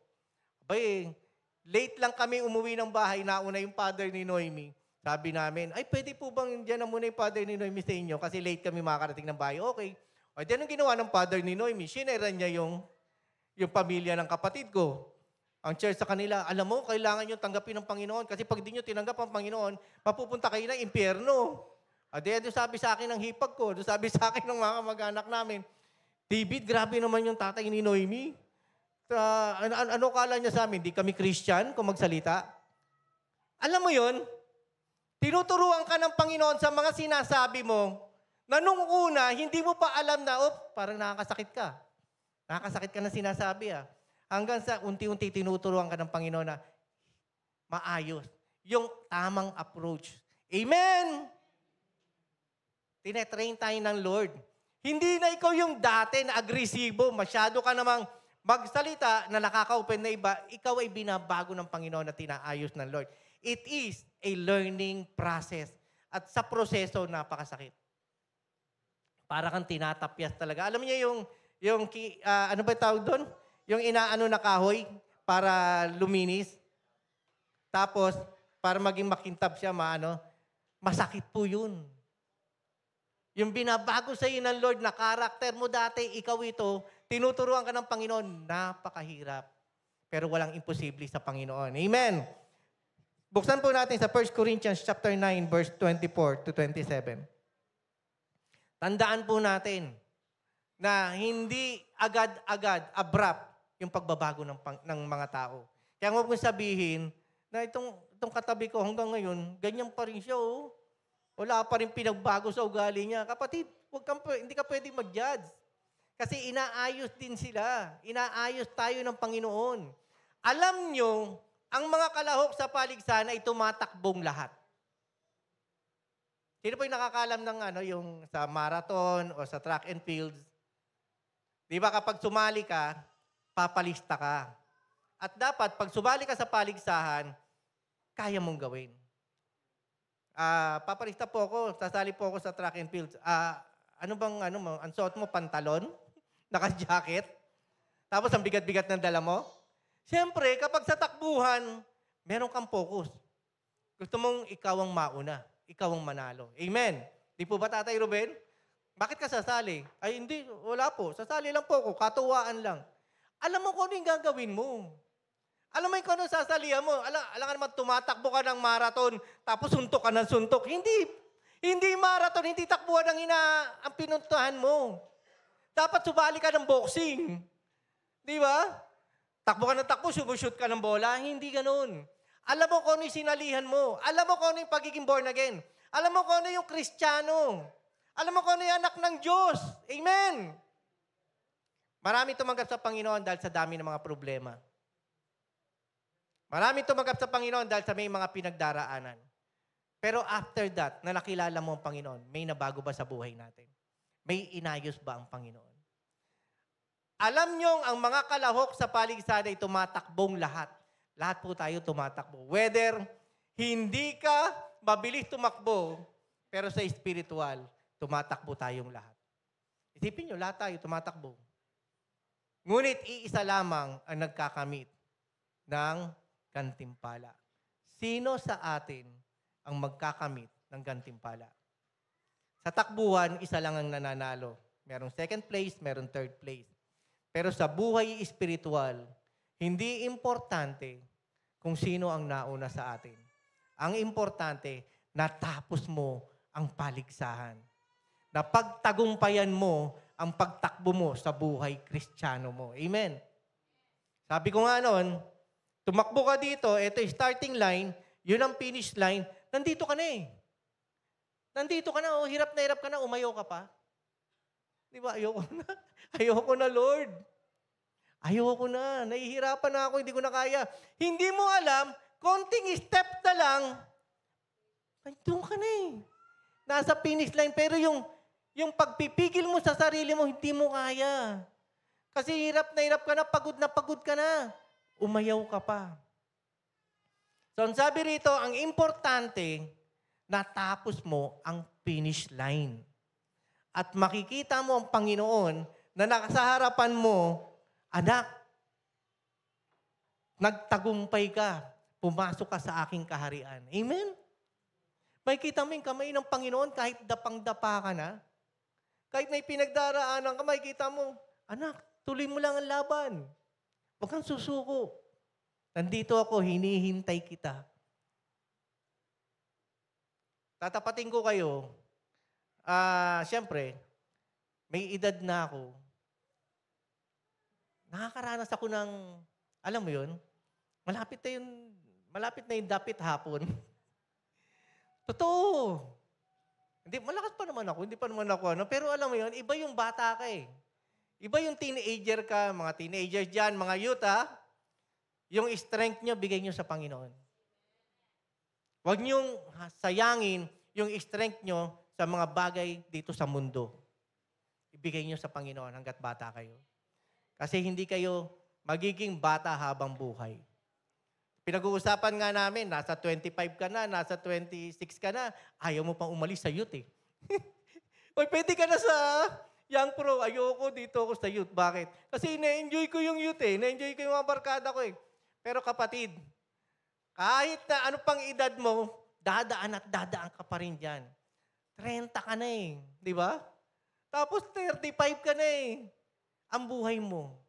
Late lang kami umuwi ng bahay, nauna yung father ni Noemi. Sabi namin, pwede po bang dyan na muna yung father ni Noemi sa inyo? Kasi late kami makakarating ng bahay. Okay. Diyan ang ginawa ng father ni Noemi, sinera niya yung pamilya ng kapatid ko. Ang church sa kanila, alam mo, kailangan nyo tanggapin ng Panginoon kasi pag di nyo tinanggap ang Panginoon, mapupunta kayo ng impyerno. Doon sabi sa akin ng hipag ko, doon sabi sa akin ng mga kamag-anak namin, David, grabe naman yung tatay ni Noemi. Ano kala niya sa amin? Di kami Christian kung magsalita? Alam mo yon? Tinuturuan ka ng Panginoon sa mga sinasabi mo na nung una, hindi mo pa alam na, parang nakakasakit ka. Nakakasakit ka na sinasabi Hanggang sa unti-unti tinuturuan ka ng Panginoon na maayos. Yung tamang approach. Amen! Tinetrain tayo ng Lord. Hindi na ikaw yung dati na agresibo, masyado ka namang magsalita na nakaka-open na iba, ikaw ay binabago ng Panginoon na tinaayos ng Lord. It is a learning process. At sa proseso, napakasakit. Para kang tinatapyas talaga. Alam niyo ano ba tawag doon? Yung inaano na kahoy para luminis. Tapos, para maging makintab siya, masakit po yun. Yung binabago sa iyo ng Lord na karakter mo dati, ikaw ito, tinuturuan ka ng Panginoon, napakahirap. Pero walang imposible sa Panginoon. Amen! Buksan po natin sa 1 Corinthians chapter 9, verse 24 to 27. Tandaan po natin na hindi agad-agad, abrupt, yung pagbabago ng mga tao. Kaya huwag mong sabihin na itong katabi ko hanggang ngayon, ganyan pa rin siya Wala pa rin pinagbago sa ugali niya. Kapatid, hindi ka pwede mag-judge. Kasi inaayos din sila. Inaayos tayo ng Panginoon. Alam nyo, ang mga kalahok sa paligsahan ay tumatakbong lahat. Sino po yung nakakalam ng yung sa marathon o sa track and fields? Di ba kapag sumali ka, papalista ka. At dapat, pag sumali ka sa paligsahan, kaya mong gawin. Papalista po ako, sasali po ako sa track and fields. Ang suot mo, pantalon, naka-jacket, tapos ang bigat-bigat ng dala mo. Siyempre, kapag sa takbuhan, meron kang focus. Gusto mong ikaw ang mauna, ikaw ang manalo. Amen. Di po ba, Tatay Ruben? Bakit ka sasali? Ay, hindi, wala po. Sasali lang po ako, katuwaan lang. Alam mo kung ano yung gagawin mo. Alam mo kung ano sasalihan mo. Alam ka naman, tumatakbo ka ng marathon, tapos suntok ka ng suntok. Hindi marathon, hindi takbuhan ang pinuntahan mo. Dapat subali ka ng boxing. Di ba? Takbo ka ng takbo, sumushoot ka ng bola. Hindi ganun. Alam mo kung ano yung sinalihan mo. Alam mo kung ano yung pagiging born again. Alam mo kung ano yung Kristiyano. Alam mo kung ano yung anak ng Diyos. Amen. Marami tumanggap sa Panginoon dahil sa dami ng mga problema. Marami tumanggap sa Panginoon dahil sa may mga pinagdaraanan. Pero after that, na nakilala mo ang Panginoon, may nabago ba sa buhay natin? May inayos ba ang Panginoon? Alam nyo, ang mga kalahok sa paligsahan ay tumatakbong lahat. Lahat po tayo tumatakbo. Whether hindi ka mabilis tumakbo, pero sa spiritual, tumatakbo tayong lahat. Isipin nyo, lahat tayo tumatakbo. Ngunit iisa lamang ang nagkakamit ng gantimpala. Sino sa atin ang magkakamit ng gantimpala? Sa takbuhan, isa lang ang nananalo. Merong second place, merong third place. Pero sa buhay espiritual, hindi importante kung sino ang nauna sa atin. Ang importante, natapos mo ang paligsahan. Napagtagumpayan mo ang pagtakbo mo sa buhay Kristiyano mo. Amen. Sabi ko nga noon, tumakbo ka dito, ito yung starting line, yun ang finish line, nandito ka na eh. Nandito ka na, hirap ka na, umayaw ka pa. Di ba, ayoko na. Ayoko na, Lord. Ayoko na. Nahihirapan na ako, hindi ko na kaya. Hindi mo alam, konting step na lang, doon ka na eh. Nasa finish line, pero yung pagpipigil mo sa sarili mo, hindi mo kaya. Kasi hirap ka na pagod ka na. Umayaw ka pa. So, ang sabi rito, ang importante, natapos mo ang finish line. At makikita mo ang Panginoon na nasa harapan mo, anak, nagtagumpay ka, pumasok ka sa aking kaharian. Amen? Makikita mo yung kamay ng Panginoon kahit dapang-dapa ka na. Kahit may pinagdaraanan ka, makikita mo, anak, tuloy mo lang ang laban. Huwag kang susuko. Nandito ako, hinihintay kita. Tatapatin ko kayo, siyempre, may edad na ako. Nakakaranas ako ng, alam mo yun, malapit na yung dapit hapon. Totoo. Malakas pa naman ako, hindi pa naman ako pero alam mo yun, iba yung bata ka eh. Iba yung teenager ka, mga teenagers dyan, mga youth yung strength nyo, bigay nyo sa Panginoon. Huwag niyong sayangin yung strength nyo sa mga bagay dito sa mundo. Ibigay nyo sa Panginoon hanggat bata kayo. Kasi hindi kayo magiging bata habang buhay. Pinag-uusapan nga namin, nasa 25 ka na, nasa 26 ka na, ayaw mo pang umalis sa youth eh. Oy, pwede ka na sa young pro, ayoko dito ako sa youth. Bakit? Kasi na-enjoy ko yung youth eh, na-enjoy ko yung mga barkada ko eh. Pero kapatid, kahit na ano pang edad mo, dadaan ka pa rin dyan. 30 ka na eh, di ba? Tapos 35 ka na eh. Ang buhay mo.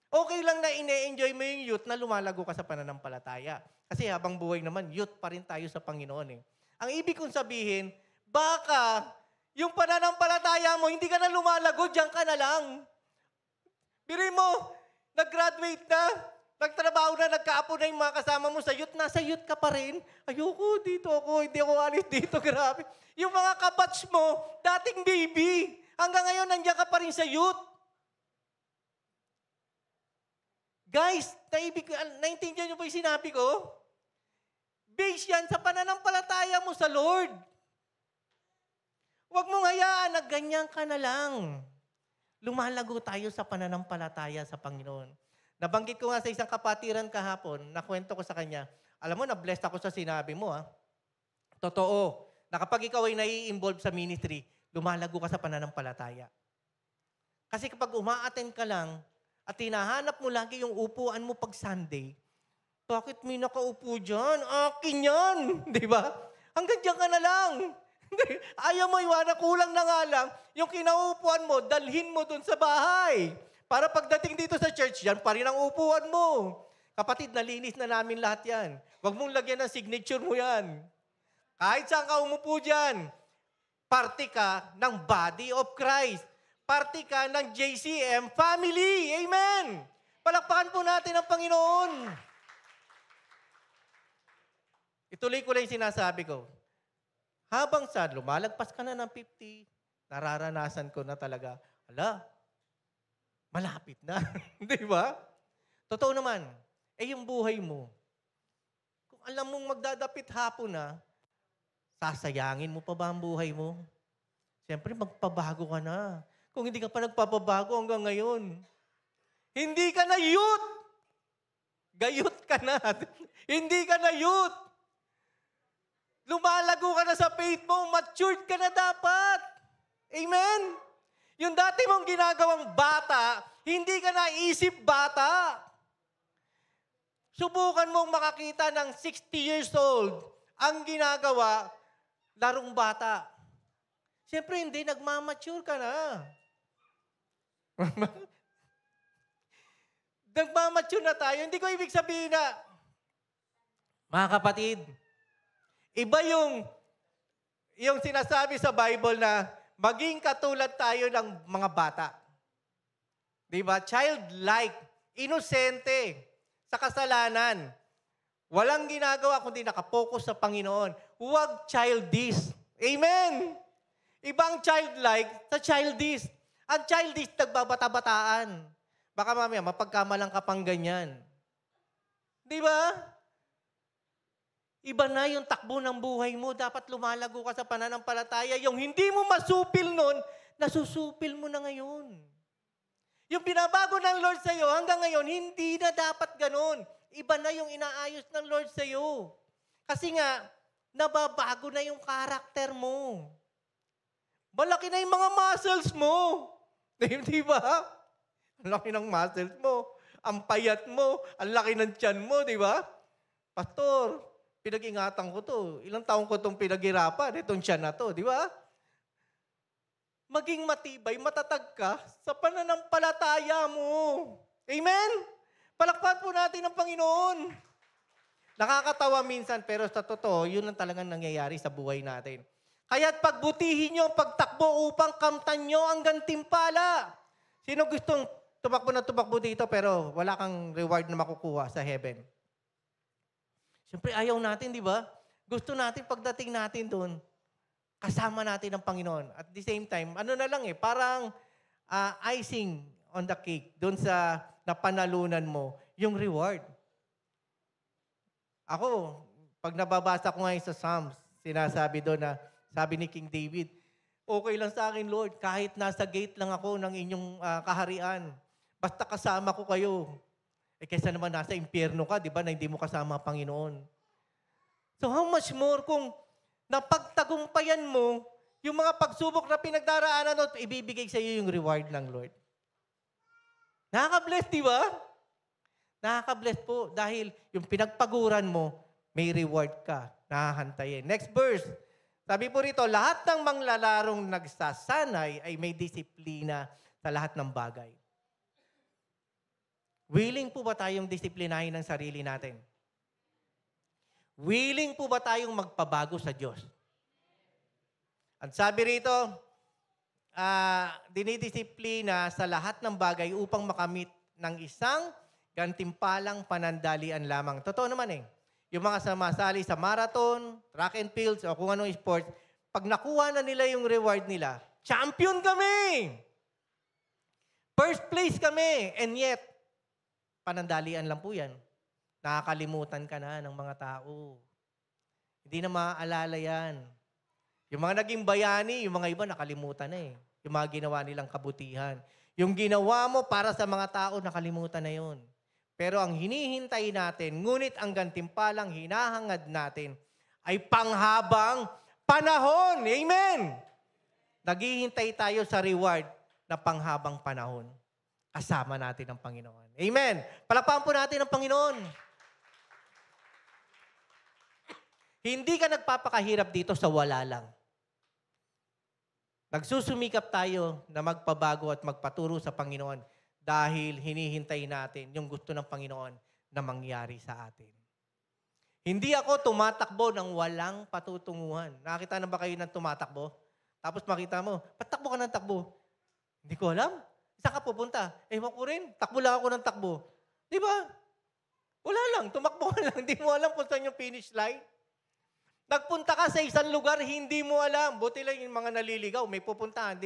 Okay lang na ine-enjoy mo yung youth na lumalago ka sa pananampalataya. Kasi habang buhay naman, youth pa rin tayo sa Panginoon eh. Ang ibig kong sabihin, baka yung pananampalataya mo, hindi ka na lumalago, diyan ka na lang. Biruin mo, nag-graduate na, nagtrabaho na, nagkaapo na yung mga kasama mo sa youth, nasa youth ka pa rin. Ayoko, dito ako, hindi ako alis dito, grabe. Yung mga kabatch mo, dating baby, hanggang ngayon nandiyan ka pa rin sa youth. Guys, naintindihan niyo ba yung sinabi ko? Base yan sa pananampalataya mo sa Lord. Huwag mong hayaan na ganyan ka na lang. Lumalago tayo sa pananampalataya sa Panginoon. Nabanggit ko nga sa isang kapatiran kahapon, nakwento ko sa kanya, alam mo, na-blessed ako sa sinabi mo, ha? Totoo, na kapag ikaw ay nai-involve sa ministry, lumalago ka sa pananampalataya. Kasi kapag uma-attend ka lang, at hinahanap mo lagi yung upuan mo pag Sunday, bakit may nakaupo dyan? Akin yan! Di ba? Hanggang dyan ka na lang. Ayaw mo iwanan, kulang na nga lang, yung kinaupuan mo, dalhin mo dun sa bahay. Para pagdating dito sa church, yan pa rin ang upuan mo. Kapatid, nalinis na namin lahat yan. Huwag mong lagyan ng signature mo yan. Kahit saan ka umupo dyan, parte ka ng body of Christ. Parte ka ng JCM family. Amen! Palakpakan po natin ang Panginoon. Ituloy ko lang yung sinasabi ko. Habang lumalagpas ka na ng 50, nararanasan ko na talaga, malapit na. Di ba? Totoo naman. Yung buhay mo, kung alam mong magdadapit hapon na, sasayangin mo pa ba ang buhay mo? Siyempre, magpabago ka na. Kung hindi ka pa nagpapabago hanggang ngayon, hindi ka na youth. Gayut ka na. Hindi ka na youth. Lumalago ka na sa faith mo, matured ka na dapat. Amen? Yung dati mong ginagawang bata, hindi ka na isip bata. Subukan mong makakita ng 60 years old, ang ginagawa, larong bata. Siyempre hindi, nagmamature ka na. Nagmamature na tayo. Hindi ko ibig sabihin na, mga kapatid, iba yung sinasabi sa Bible na maging katulad tayo ng mga bata. Diba? Childlike, inosente, sa kasalanan. Walang ginagawa kundi nakapokus sa Panginoon. Huwag childish. Amen! Ibang childlike sa childish. Ang childish, nagbabata-bataan. Baka mamaya, mapagkamalang ka pang ganyan. Diba? Iba na yung takbo ng buhay mo. Dapat lumalago ka sa pananampalataya. Yung hindi mo masupil nun, nasusupil mo na ngayon. Yung binabago ng Lord sa'yo, hanggang ngayon, hindi na dapat ganun. Iba na yung inaayos ng Lord sa'yo. Kasi nga, nababago na yung karakter mo. Malaki na yung mga muscles mo. Di ba? Ang laki ng muscles mo. Ang payat mo. Ang laki ng tiyan mo, di ba? Pastor, pinag-ingatan ko to. Ilang taon ko itong pinaghirapan. Itong tiyan na to, di ba? Maging matibay, matatag ka sa pananampalataya mo. Amen? Palakpan po natin ang Panginoon. Nakakatawa minsan, pero sa totoo, yun ang talagang nangyayari sa buhay natin. Kaya't pagbutihin nyo ang pagtakbo upang kamtan nyo ang gantimpala. Sino gustong tumakbo dito pero wala kang reward na makukuha sa heaven? Siyempre, ayaw natin, di ba? Gusto natin pagdating natin doon, kasama natin ang Panginoon. At the same time, parang icing on the cake, doon sa napanalunan mo, yung reward. Ako, pag nababasa ko ngayon sa Psalms, sinasabi doon na, sabi ni King David, okay lang sa akin, Lord, kahit nasa gate lang ako ng inyong kaharian, basta kasama ko kayo. Kaysa naman nasa impyerno ka, di ba, na hindi mo kasama ang Panginoon. So how much more kung napagtagumpayan mo yung mga pagsubok na pinagdaraanan at ibibigay sa iyo yung reward ng Lord. Nakaka-bless, di ba? Nakaka-bless po dahil yung pinagpaguran mo, may reward ka. Nahahantayin. Next verse. Sabi po rito, lahat ng manglalarong nagsasanay ay may disiplina sa lahat ng bagay. Willing po ba tayong disiplinahin ang sarili natin? Willing po ba tayong magpabago sa Diyos? At sabi rito, dinidisiplina sa lahat ng bagay upang makamit ng isang gantimpalang panandalian lamang. Totoo naman yung mga sumasali sa marathon, track and fields, o kung anong sports, pag nakuha na nila yung reward nila, champion kami! First place kami! And yet, panandalian lang po yan. Nakakalimutan ka na ng mga tao. Hindi na maaalala yan. Yung mga naging bayani, yung mga iba nakalimutan na eh. Yung mga ginawa nilang kabutihan. Yung ginawa mo para sa mga tao, nakalimutan na yun. Pero ang hinihintay natin, ngunit ang gantimpalang hinahangad natin, ay panghabang panahon. Amen! Naghihintay tayo sa reward na panghabang panahon. Kasama natin ang Panginoon. Amen! Palakpakan po natin ang Panginoon. Hindi ka nagpapakahirap dito sa wala lang. Nagsusumikap tayo na magpabago at magpaturo sa Panginoon dahil hinihintay natin yung gusto ng Panginoon na mangyari sa atin. Hindi ako tumatakbo ng walang patutunguhan. Nakita na ba kayo ng tumatakbo? Tapos makita mo, patakbo ka ng takbo. Hindi ko alam. Saan ka pupunta? Ewan ko rin. Takbo lang ako ng takbo. Di ba? Wala lang. Tumakbo ka lang. Hindi mo alam kung saan yung finish line. Nagpunta ka sa isang lugar, hindi mo alam. Buti lang yung mga naliligaw, may pupuntahan,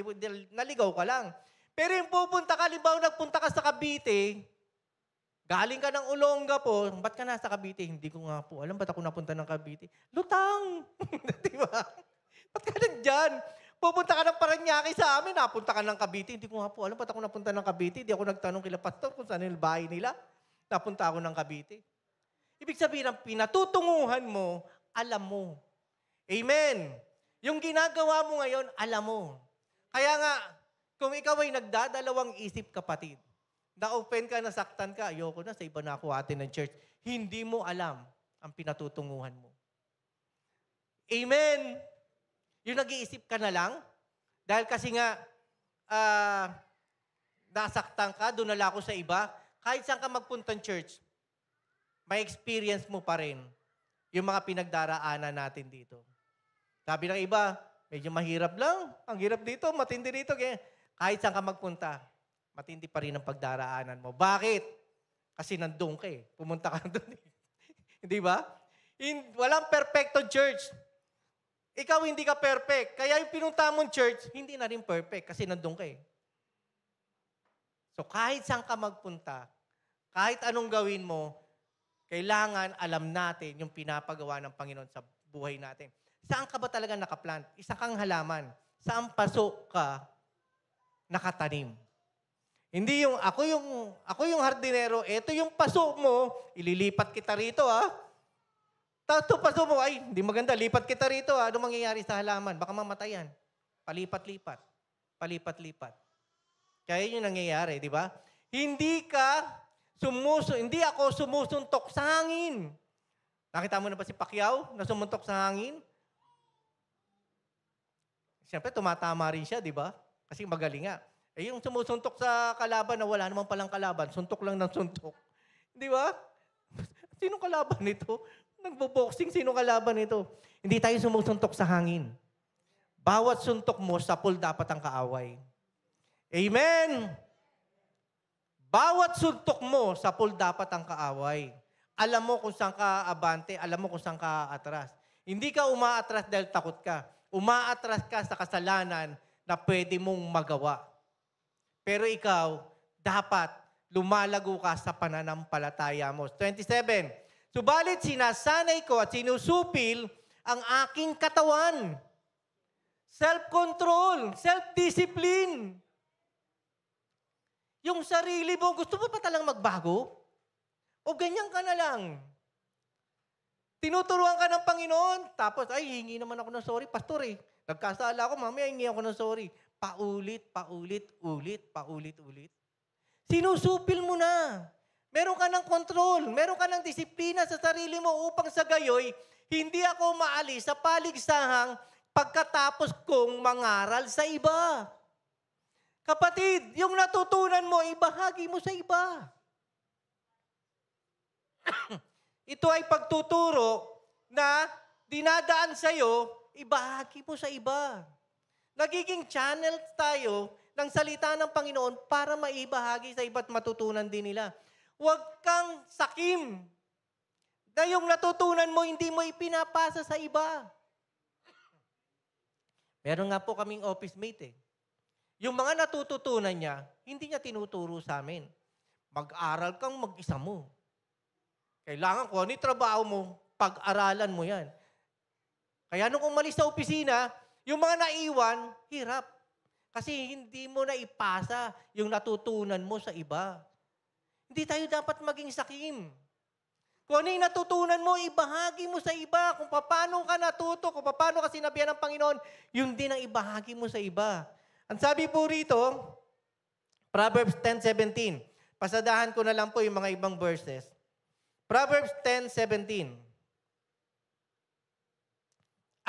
naligaw ka lang. Pero yung pupunta ka, halimbawa nagpunta ka sa Cavite, galing ka ng Olongapo, ba't ka nasa Cavite? Hindi ko nga po alam, ba't ako napunta ng Cavite? Lutang! Di ba? Ba't ka nandyan? Pupunta ka ng Paranaque sa amin, napunta ka ng Cavite, hindi ko nga po alam, ba't ako napunta ng Cavite? Hindi ako nagtanong kila pastor kung saan yung bahay nila. Napunta ako ng Cavite. Ibig sabihin, ang pinatutunguhan mo, alam mo. Amen. Yung ginagawa mo ngayon, alam mo. Kaya nga, kung ikaw ay nagdadalawang isip, kapatid, na-open ka, nasaktan ka, ayoko na, sa iba na ako atin ng church, hindi mo alam ang pinatutunguhan mo. Amen. Yung nag-iisip ka na lang, dahil kasi nga, nasaktan ka, dunala ko sa iba, kahit saan ka magpuntang church, may experience mo pa rin yung mga pinagdaraanan natin dito. Sabi ng iba, medyo mahirap lang. Ang hirap dito, matindi dito. Kahit saan ka magpunta, matindi pa rin ang pagdaraanan mo. Bakit? Kasi nandun ka eh. Pumunta ka doon eh. Hindi ba? Walang perfecto church. Ikaw hindi ka perfect. Kaya yung pinunta mong church, hindi na rin perfect kasi nandun ka eh. So kahit saan ka magpunta, kahit anong gawin mo, kailangan alam natin yung pinapagawa ng Panginoon sa buhay natin. Saan ka ba talaga nakaplant? Isa kang halaman. Saan paso ka nakatanim? Hindi yung, ako yung hardinero, eto yung paso mo, ililipat kita rito Tapos paso mo, ay, hindi maganda, lipat kita rito Ano mangyayari sa halaman? Baka mamatayan. Palipat-lipat. Palipat-lipat. Kaya yun yung nangyayari, di ba? Hindi ako sumusuntok sa hangin. Nakita mo na ba si Pacquiao na sumuntok sa hangin? Siyempre, tumatama rin siya, di ba? Kasi magaling nga. Yung sumusuntok sa kalaban na wala naman palang kalaban, suntok lang ng suntok. Di ba? Sino kalaban nito? Nagbo-boxing, sino kalaban nito? Hindi tayo sumusuntok sa hangin. Bawat suntok mo, sa pool dapat ang kaaway. Amen! Bawat suntok mo, sa pool dapat ang kaaway. Alam mo kung saan ka abante, alam mo kung saan ka atras. Hindi ka umaatras dahil takot ka. Umaatras ka sa kasalanan na pwede mong magawa. Pero ikaw, dapat lumalago ka sa pananampalataya mo. 27. Subalit sinasanay ko at sinusupil ang aking katawan. Self-control, self-discipline. Yung sarili mo, gusto mo pa talang magbago? O ganyan ka na lang? Tinuturuan ka ng Panginoon, tapos, ay, hingi naman ako ng sorry, pastor eh. Nagkasala ako, mamaya hingi ako ng sorry. Paulit. Sinusupil mo na. Meron ka ng control, meron ka ng disiplina sa sarili mo upang sa gayoy, hindi ako maalis sa paligsahang pagkatapos kong mangaral sa iba. Kapatid, yung natutunan mo, ibahagi mo sa iba. Ito ay pagtuturo na dinadaan sa'yo, ibahagi mo sa iba. Nagiging channel tayo ng salita ng Panginoon para maibahagi sa iba at matutunan din nila. Huwag kang sakim na yung natutunan mo, hindi mo ipinapasa sa iba. Meron nga po kaming office mate eh. Yung mga natututunan niya, hindi niya tinuturo sa amin. Mag-aral kang mag-isa mo. Kailangan kung ano yung trabaho mo, pag-aralan mo yan. Kaya nung umalis sa opisina, yung mga naiwan, hirap. Kasi hindi mo na ipasa yung natutunan mo sa iba. Hindi tayo dapat maging sakim. Kung ano yung natutunan mo, ibahagi mo sa iba. Kung paano ka natuto, kung paano ka sinabihan ng Panginoon, yun din ang ibahagi mo sa iba. Ang sabi po rito, Proverbs 10:17. Pasadahan ko na lang po yung mga ibang verses. Proverbs 10:17.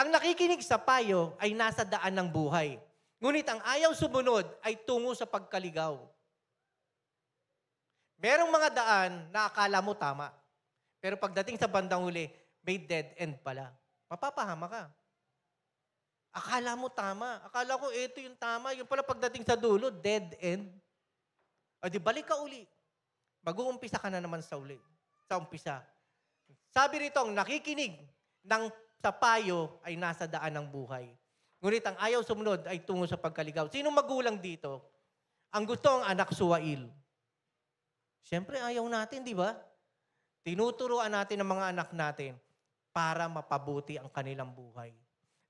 Ang nakikinig sa payo ay nasa daan ng buhay. Ngunit ang ayaw sumunod ay tungo sa pagkaligaw. Merong mga daan na akala mo tama. Pero pagdating sa bandang huli, may dead end pala. Mapapahama ka. Akala mo tama. Akala ko ito yung tama. Yung pala pagdating sa dulo, dead end. O di balik ka uli. Mag-uumpisa ka na naman sa uli. Sa umpisa. Sabi rito, ang nakikinig sa payo ay nasa daan ng buhay. Ngunit ang ayaw sumunod ay tungo sa pagkaligaw. Sinong magulang dito? Ang gusto ang anak suwail. Siyempre ayaw natin, di ba? Tinuturuan natin ang mga anak natin para mapabuti ang kanilang buhay.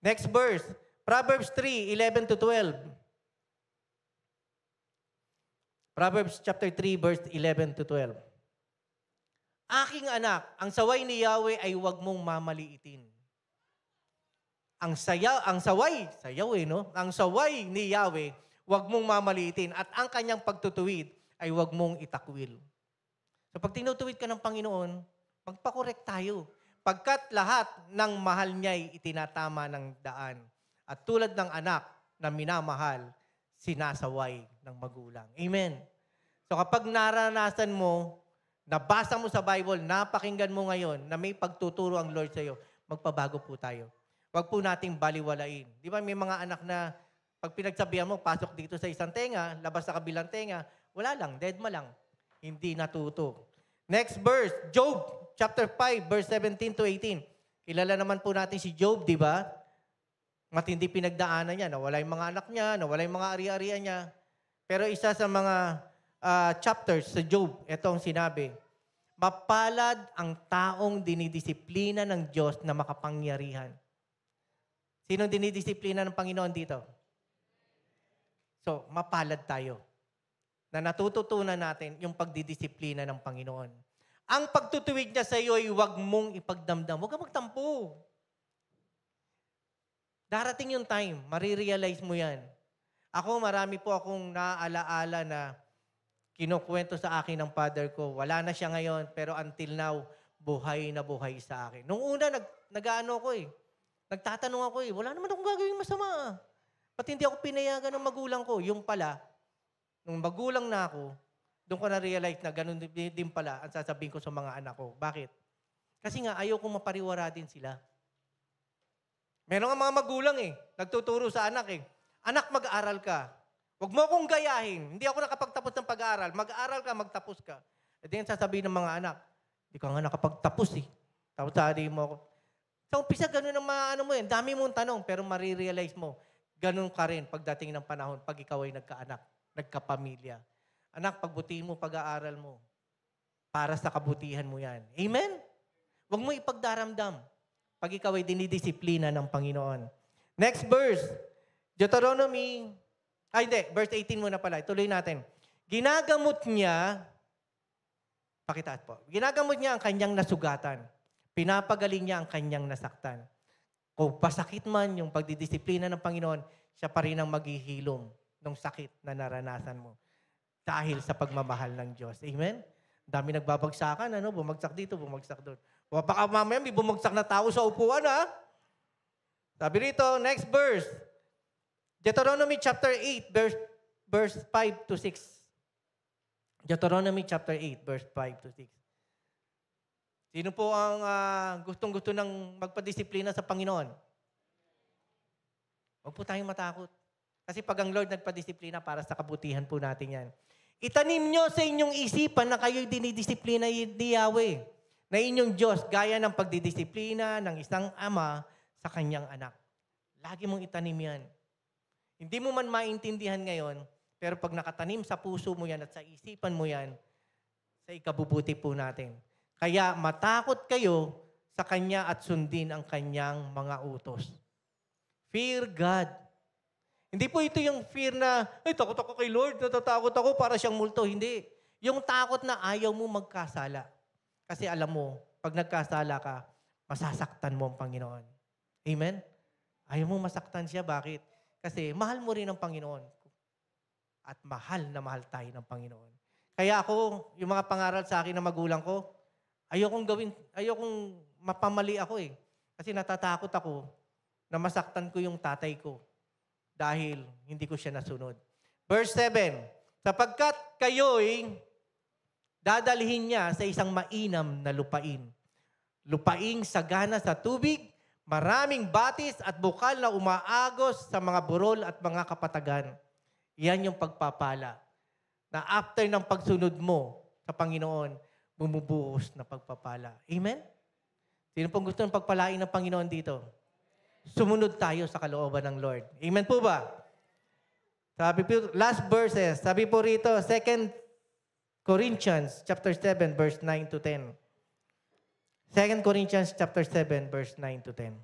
Next verse, Proverbs 3:11-12. Proverbs chapter 3, verse 11-12. Aking anak, ang saway ni Yahweh ay huwag mong mamaliitin. Ang saway, no? Ang saway ni Yahweh, huwag mong mamaliitin. At ang kanyang pagtutuwid ay huwag mong itakwil. So pag tinutuwid ka ng Panginoon, magpakorek tayo. Pagkat lahat ng mahal niya'y itinatama ng daan. At tulad ng anak na minamahal, sinasaway ng magulang. Amen. So kapag naranasan mo, nabasa mo sa Bible, napakinggan mo ngayon na may pagtuturo ang Lord sa iyo, magpabago po tayo. Huwag po nating baliwalain. Di ba may mga anak na pag pinagsabihan mo, pasok dito sa isang tenga, labas sa kabilang tenga, wala lang, deadma lang. Hindi natuto. Next verse, Job chapter 5, verse 17-18. Kilala naman po natin si Job, di ba? Matindi pinagdaanan niya, nawala yung mga anak niya, nawala yung mga ari-arian niya. Pero isa sa mga chapters sa Job, ito ang sinabi, mapalad ang taong dinidisiplina ng Diyos na makapangyarihan. Sinong dinidisiplina ng Panginoon dito? So, mapalad tayo na natututunan natin yung pagdidisiplina ng Panginoon. Ang pagtutuwid niya sa iyo ay huwag mong ipagdamdam. Huwag kang magtampo. Darating yung time, marirealize mo yan. Ako, marami po akong naaalaala na kinukwento sa akin ng father ko. Wala na siya ngayon, pero until now, buhay na buhay sa akin. Nung una, nag-ano ko eh. Nagtatanong ako eh, wala naman akong gagawin masama. Pati hindi ako pinayagan ng magulang ko. Yung pala, nung magulang na ako, doon ko na-realize na ganun din pala ang sasabihin ko sa mga anak ko. Bakit? Kasi nga, ayaw kong mapariwara din sila. Meron nga mga magulang eh, nagtuturo sa anak eh. Anak, mag-aaral ka. Huwag mo akong gayahin. Hindi ako nakapagtapos ng pag-aaral. Mag-aaral ka, magtapos ka. At yan sasabihin ng mga anak, hindi ka nga nakapagtapos eh. Tapos sabihin mo ako, sa umpisa, ganun ang mga ano mo yan. Dami mong tanong, pero marirealize mo, ganun ka rin pagdating ng panahon pag ikaw ay nagkaanak, nagkapamilya. Anak, pagbutihin mo pag-aaral mo. Para sa kabutihan mo yan. Amen? Huwag mo ipagdaramdam pag ikaw ay dinidisiplina ng Panginoon. Next verse. Deuteronomy, verse 18 muna pala. Ituloy natin. Ginagamot niya, pakitaas po, ginagamot niya ang kanyang nasugatan. Pinapagaling niya ang kanyang nasaktan. Kung pasakit man yung pagdidisiplina ng Panginoon, siya pa rin ang maghihilom ng sakit na naranasan mo. Dahil sa pagmamahal ng Diyos. Amen? Dami nagbabagsakan, bumagsak dito, bumagsak doon. Baka mamaya may bumagsak na tao sa upuan, ha? Sabi rito, next verse. Deuteronomy chapter 8, verse 5-6. Deuteronomy chapter 8, verse 5-6. Sino po ang gustong-gusto ng magpadisiplina sa Panginoon? Huwag po tayong matakot. Kasi pag ang Lord nagpadisiplina, para sa kabutihan po natin yan. Itanim nyo sa inyong isipan na kayo'y dinidisiplina ni Yahweh, na inyong Diyos, gaya ng pagdidisiplina ng isang ama sa kanyang anak. Lagi mong itanim yan. Hindi mo man maintindihan ngayon, pero pag nakatanim sa puso mo yan at sa isipan mo yan, sa ikabubuti po natin. Kaya matakot kayo sa Kanya at sundin ang Kanyang mga utos. Fear God. Hindi po ito yung fear na, ay, takot ako kay Lord, natatakot ako para siyang multo. Hindi. Yung takot na ayaw mo magkasala. Kasi alam mo, pag nagkasala ka, masasaktan mo ang Panginoon. Amen? Ayaw mo masaktan siya. Bakit? Kasi mahal mo rin ang Panginoon. At mahal na mahal tayo ng Panginoon. Kaya ako, yung mga pangaral sa akin ng magulang ko, ayokong mapamali ako eh. Kasi natatakot ako na masaktan ko yung tatay ko dahil hindi ko siya nasunod. Verse 7, sapagkat kayo'y dadalhin niya sa isang mainam na lupain. Lupaing sagana sa tubig, maraming batis at bukal na umaagos sa mga burol at mga kapatagan. Yan yung pagpapala. Na after ng pagsunod mo sa Panginoon, bumubuhos na pagpapala. Amen? Sino pong gusto ng pagpalain ng Panginoon dito? Sumunod tayo sa kalooban ng Lord. Amen po ba? Sabi po, last verses, sabi po rito, 2 Corinthians chapter 7, verse 9 to 10. 2 Corinthians chapter 7, verse 9 to 10.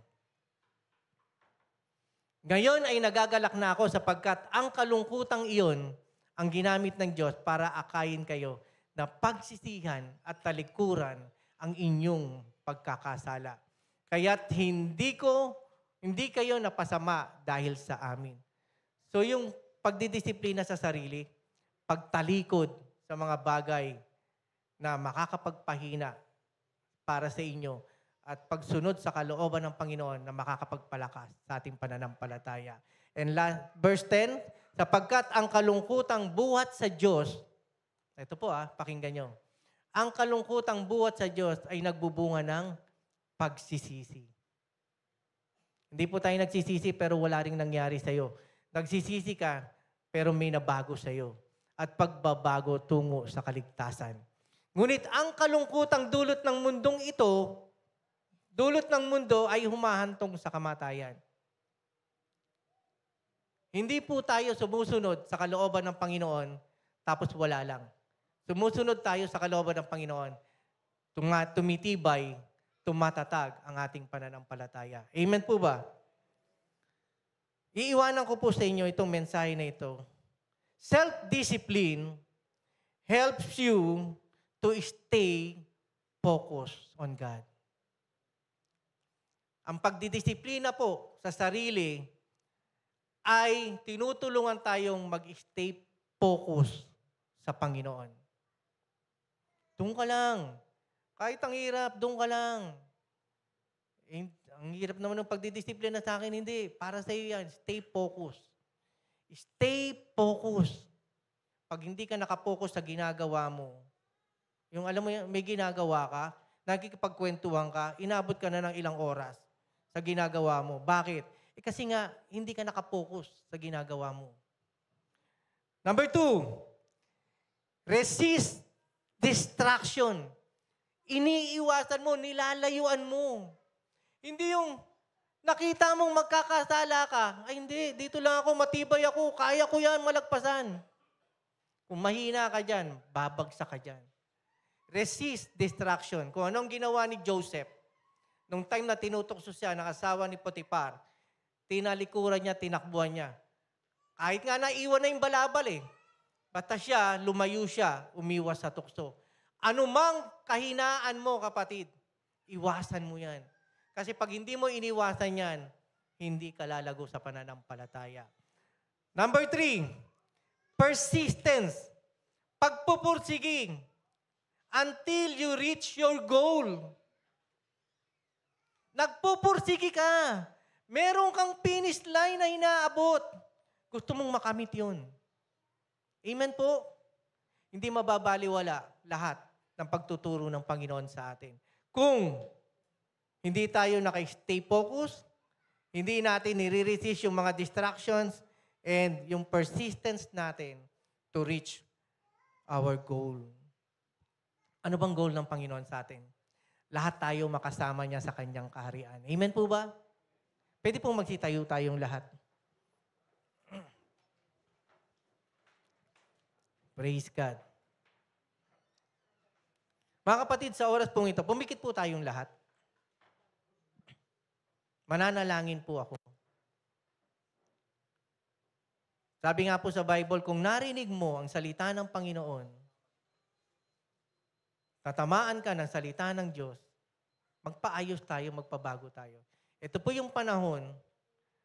Ngayon ay nagagalak na ako sapagkat ang kalungkutang iyon ang ginamit ng Diyos para akayin kayo na pagsisihan at talikuran ang inyong pagkakasala. Kaya't hindi kayo napasama dahil sa amin. So yung pagdidisiplina sa sarili, pagtalikod sa mga bagay na makakapagpahina para sa inyo at pagsunod sa kalooban ng Panginoon na makakapagpalakas sa ating pananampalataya. And verse 10, sapagkat ang kalungkutang buhat sa Diyos, ito po pakinggan nyo, ang kalungkutang buhat sa Diyos ay nagbubunga ng pagsisisi. Hindi po tayo nagsisisi pero wala ring nangyari sa'yo. Nagsisisi ka pero may nabago sa'yo. At pagbabago tungo sa kaligtasan. Ngunit ang kalungkutang dulot ng mundong ito, dulot ng mundo ay humahantong sa kamatayan. Hindi po tayo sumusunod sa kalooban ng Panginoon tapos wala lang. Sumusunod tayo sa kalooban ng Panginoon, tumitibay, tumatatag ang ating pananampalataya. Amen po ba? Iiwanan ko po sa inyo itong mensahe na ito. Self-discipline helps you to stay focused on God. Ang pagdidisiplina po sa sarili ay tinutulungan tayong mag-stay focused sa Panginoon. Doon ka lang. Kahit ang hirap, doon ka lang. Ang hirap naman ng pagdidisiplina sa akin, hindi. Para sa iyo yan, stay focused. Stay focused. Pag hindi ka nakapokus sa ginagawa mo, yung alam mo, may ginagawa ka, nagkikipagkwentuhan ka, inabot ka na ng ilang oras sa ginagawa mo. Bakit? Kasi nga, hindi ka nakapokus sa ginagawa mo. Number 2, resist distraction. Iniiwasan mo, nilalayuan mo. Hindi yung nakita mong magkakasala ka, ay hindi, dito lang ako, matibay ako, kaya ko yan malagpasan. Kung mahina ka dyan, babagsak ka dyan. Resist distraction. Kung anong ginawa ni Joseph, nung time na tinutokso siya ng asawa ni Potiphar, tinalikuran niya, tinakbuhan niya. Kahit nga naiwan na yung balabal basta siya, lumayo siya, umiwas sa tukso. Anumang kahinaan mo, kapatid, iwasan mo yan. Kasi pag hindi mo iniwasan yan, hindi ka lalago sa pananampalataya. Number 3, persistence. Pagpupursiging until you reach your goal. Nagpupursigi ka. Meron kang finish line na inaabot. Gusto mong makamit yun. Amen po? Hindi mababaliwala lahat ng pagtuturo ng Panginoon sa atin. Kung hindi tayo naka-stay focused, hindi natin nire-resist yung mga distractions and yung persistence natin to reach our goal. Ano bang goal ng Panginoon sa atin? Lahat tayo makasama niya sa kanyang kaharian. Amen po ba? Pwede pong magsitayo tayong lahat. Praise God. Mga kapatid, sa oras pong ito, pumikit po tayong lahat. Mananalangin po ako. Sabi nga po sa Bible, kung narinig mo ang salita ng Panginoon, tatamaan ka ng salita ng Diyos, magpaayos tayo, magpabago tayo. Ito po yung panahon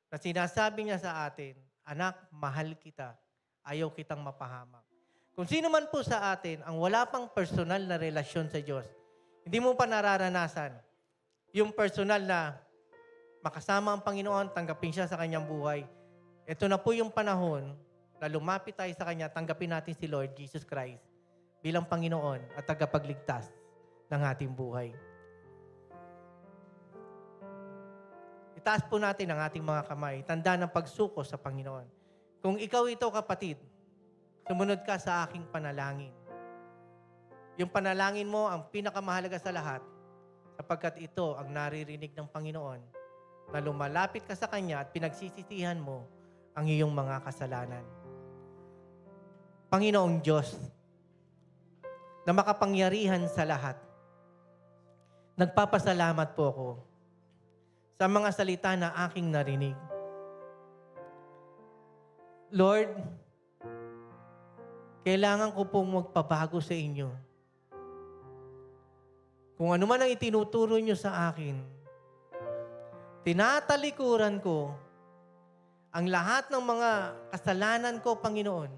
na sinasabi niya sa atin, anak, mahal kita, ayaw kitang mapahamak. Kung sino man po sa atin ang wala pang personal na relasyon sa Diyos, hindi mo pa nararanasan yung personal na makasama ang Panginoon, tanggapin siya sa kanyang buhay. Ito na po yung panahon na lumapit tayo sa Kanya, tanggapin natin si Lord Jesus Christ bilang Panginoon at tagapagligtas ng ating buhay. Itaas po natin ang ating mga kamay, tanda ng pagsuko sa Panginoon. Kung ikaw ito, kapatid, sumunod ka sa aking panalangin. Yung panalangin mo ang pinakamahalaga sa lahat sapagkat ito ang naririnig ng Panginoon na lumalapit ka sa Kanya at pinagsisisihan mo ang iyong mga kasalanan. Panginoong Diyos, na makapangyarihan sa lahat, nagpapasalamat po ako sa mga salita na aking narinig. Lord, kailangan ko pong magpabago sa inyo. Kung ano man ang itinuturo nyo sa akin, tinatalikuran ko ang lahat ng mga kasalanan ko, Panginoon,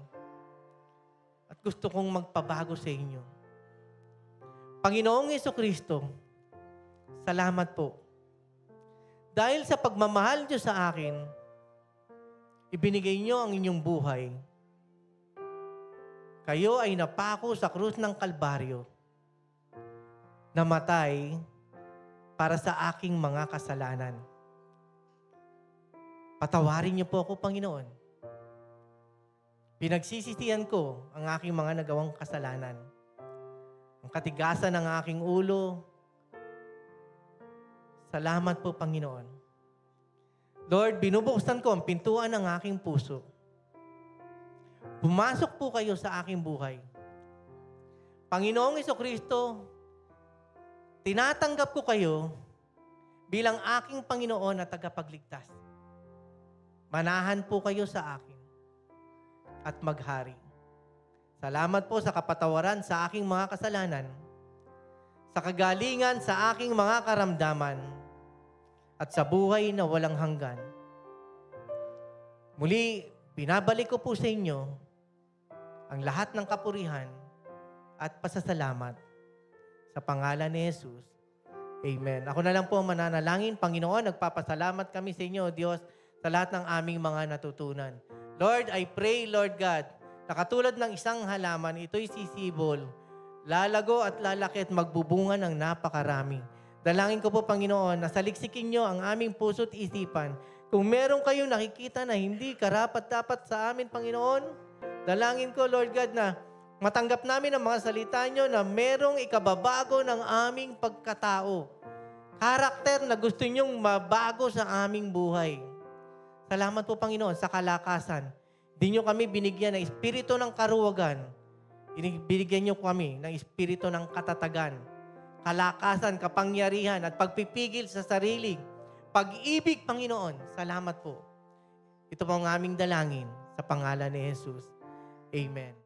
at gusto kong magpabago sa inyo. Panginoong Jesucristo, salamat po. Dahil sa pagmamahal niyo sa akin, ibinigay niyo ang inyong buhay. Kayo ay napako sa krus ng Kalbaryo, namatay para sa aking mga kasalanan. Patawarin niyo po ako, Panginoon. Pinagsisisihan ko ang aking mga nagawang kasalanan. Ang katigasan ng aking ulo. Salamat po, Panginoon. Lord, binubuksan ko ang pintuan ng aking puso. Pumasok po kayo sa aking buhay. Panginoong Jesucristo, tinatanggap ko kayo bilang aking Panginoon at tagapagligtas. Manahan po kayo sa akin at maghari. Salamat po sa kapatawaran sa aking mga kasalanan, sa kagalingan sa aking mga karamdaman, at sa buhay na walang hanggan. Muli, binabalik ko po sa inyo ang lahat ng kapurihan at pasasalamat sa pangalan ni Jesus. Amen. Ako na lang po mananalangin. Panginoon, nagpapasalamat kami sa inyo, Diyos, sa lahat ng aming mga natutunan. Lord, I pray, Lord God, na katulad ng isang halaman, ito'y sisibol, lalago at lalaki at magbubunga ng napakarami. Dalangin ko po, Panginoon, na saliksikin nyo ang aming puso't isipan. Kung meron kayong nakikita na hindi karapat-dapat sa amin, Panginoon, dalangin ko, Lord God, na matanggap namin ang mga salita nyo na merong ikababago ng aming pagkatao. Karakter na gusto nyong mabago sa aming buhay. Salamat po, Panginoon, sa kalakasan. Di nyo kami binigyan ng espiritu ng karuwagan. Binigyan nyo kami ng espiritu ng katatagan, kalakasan, kapangyarihan, at pagpipigil sa sarili. Pag-ibig, Panginoon. Salamat po. Ito po ang aming dalangin sa pangalan ni Jesus. Amen.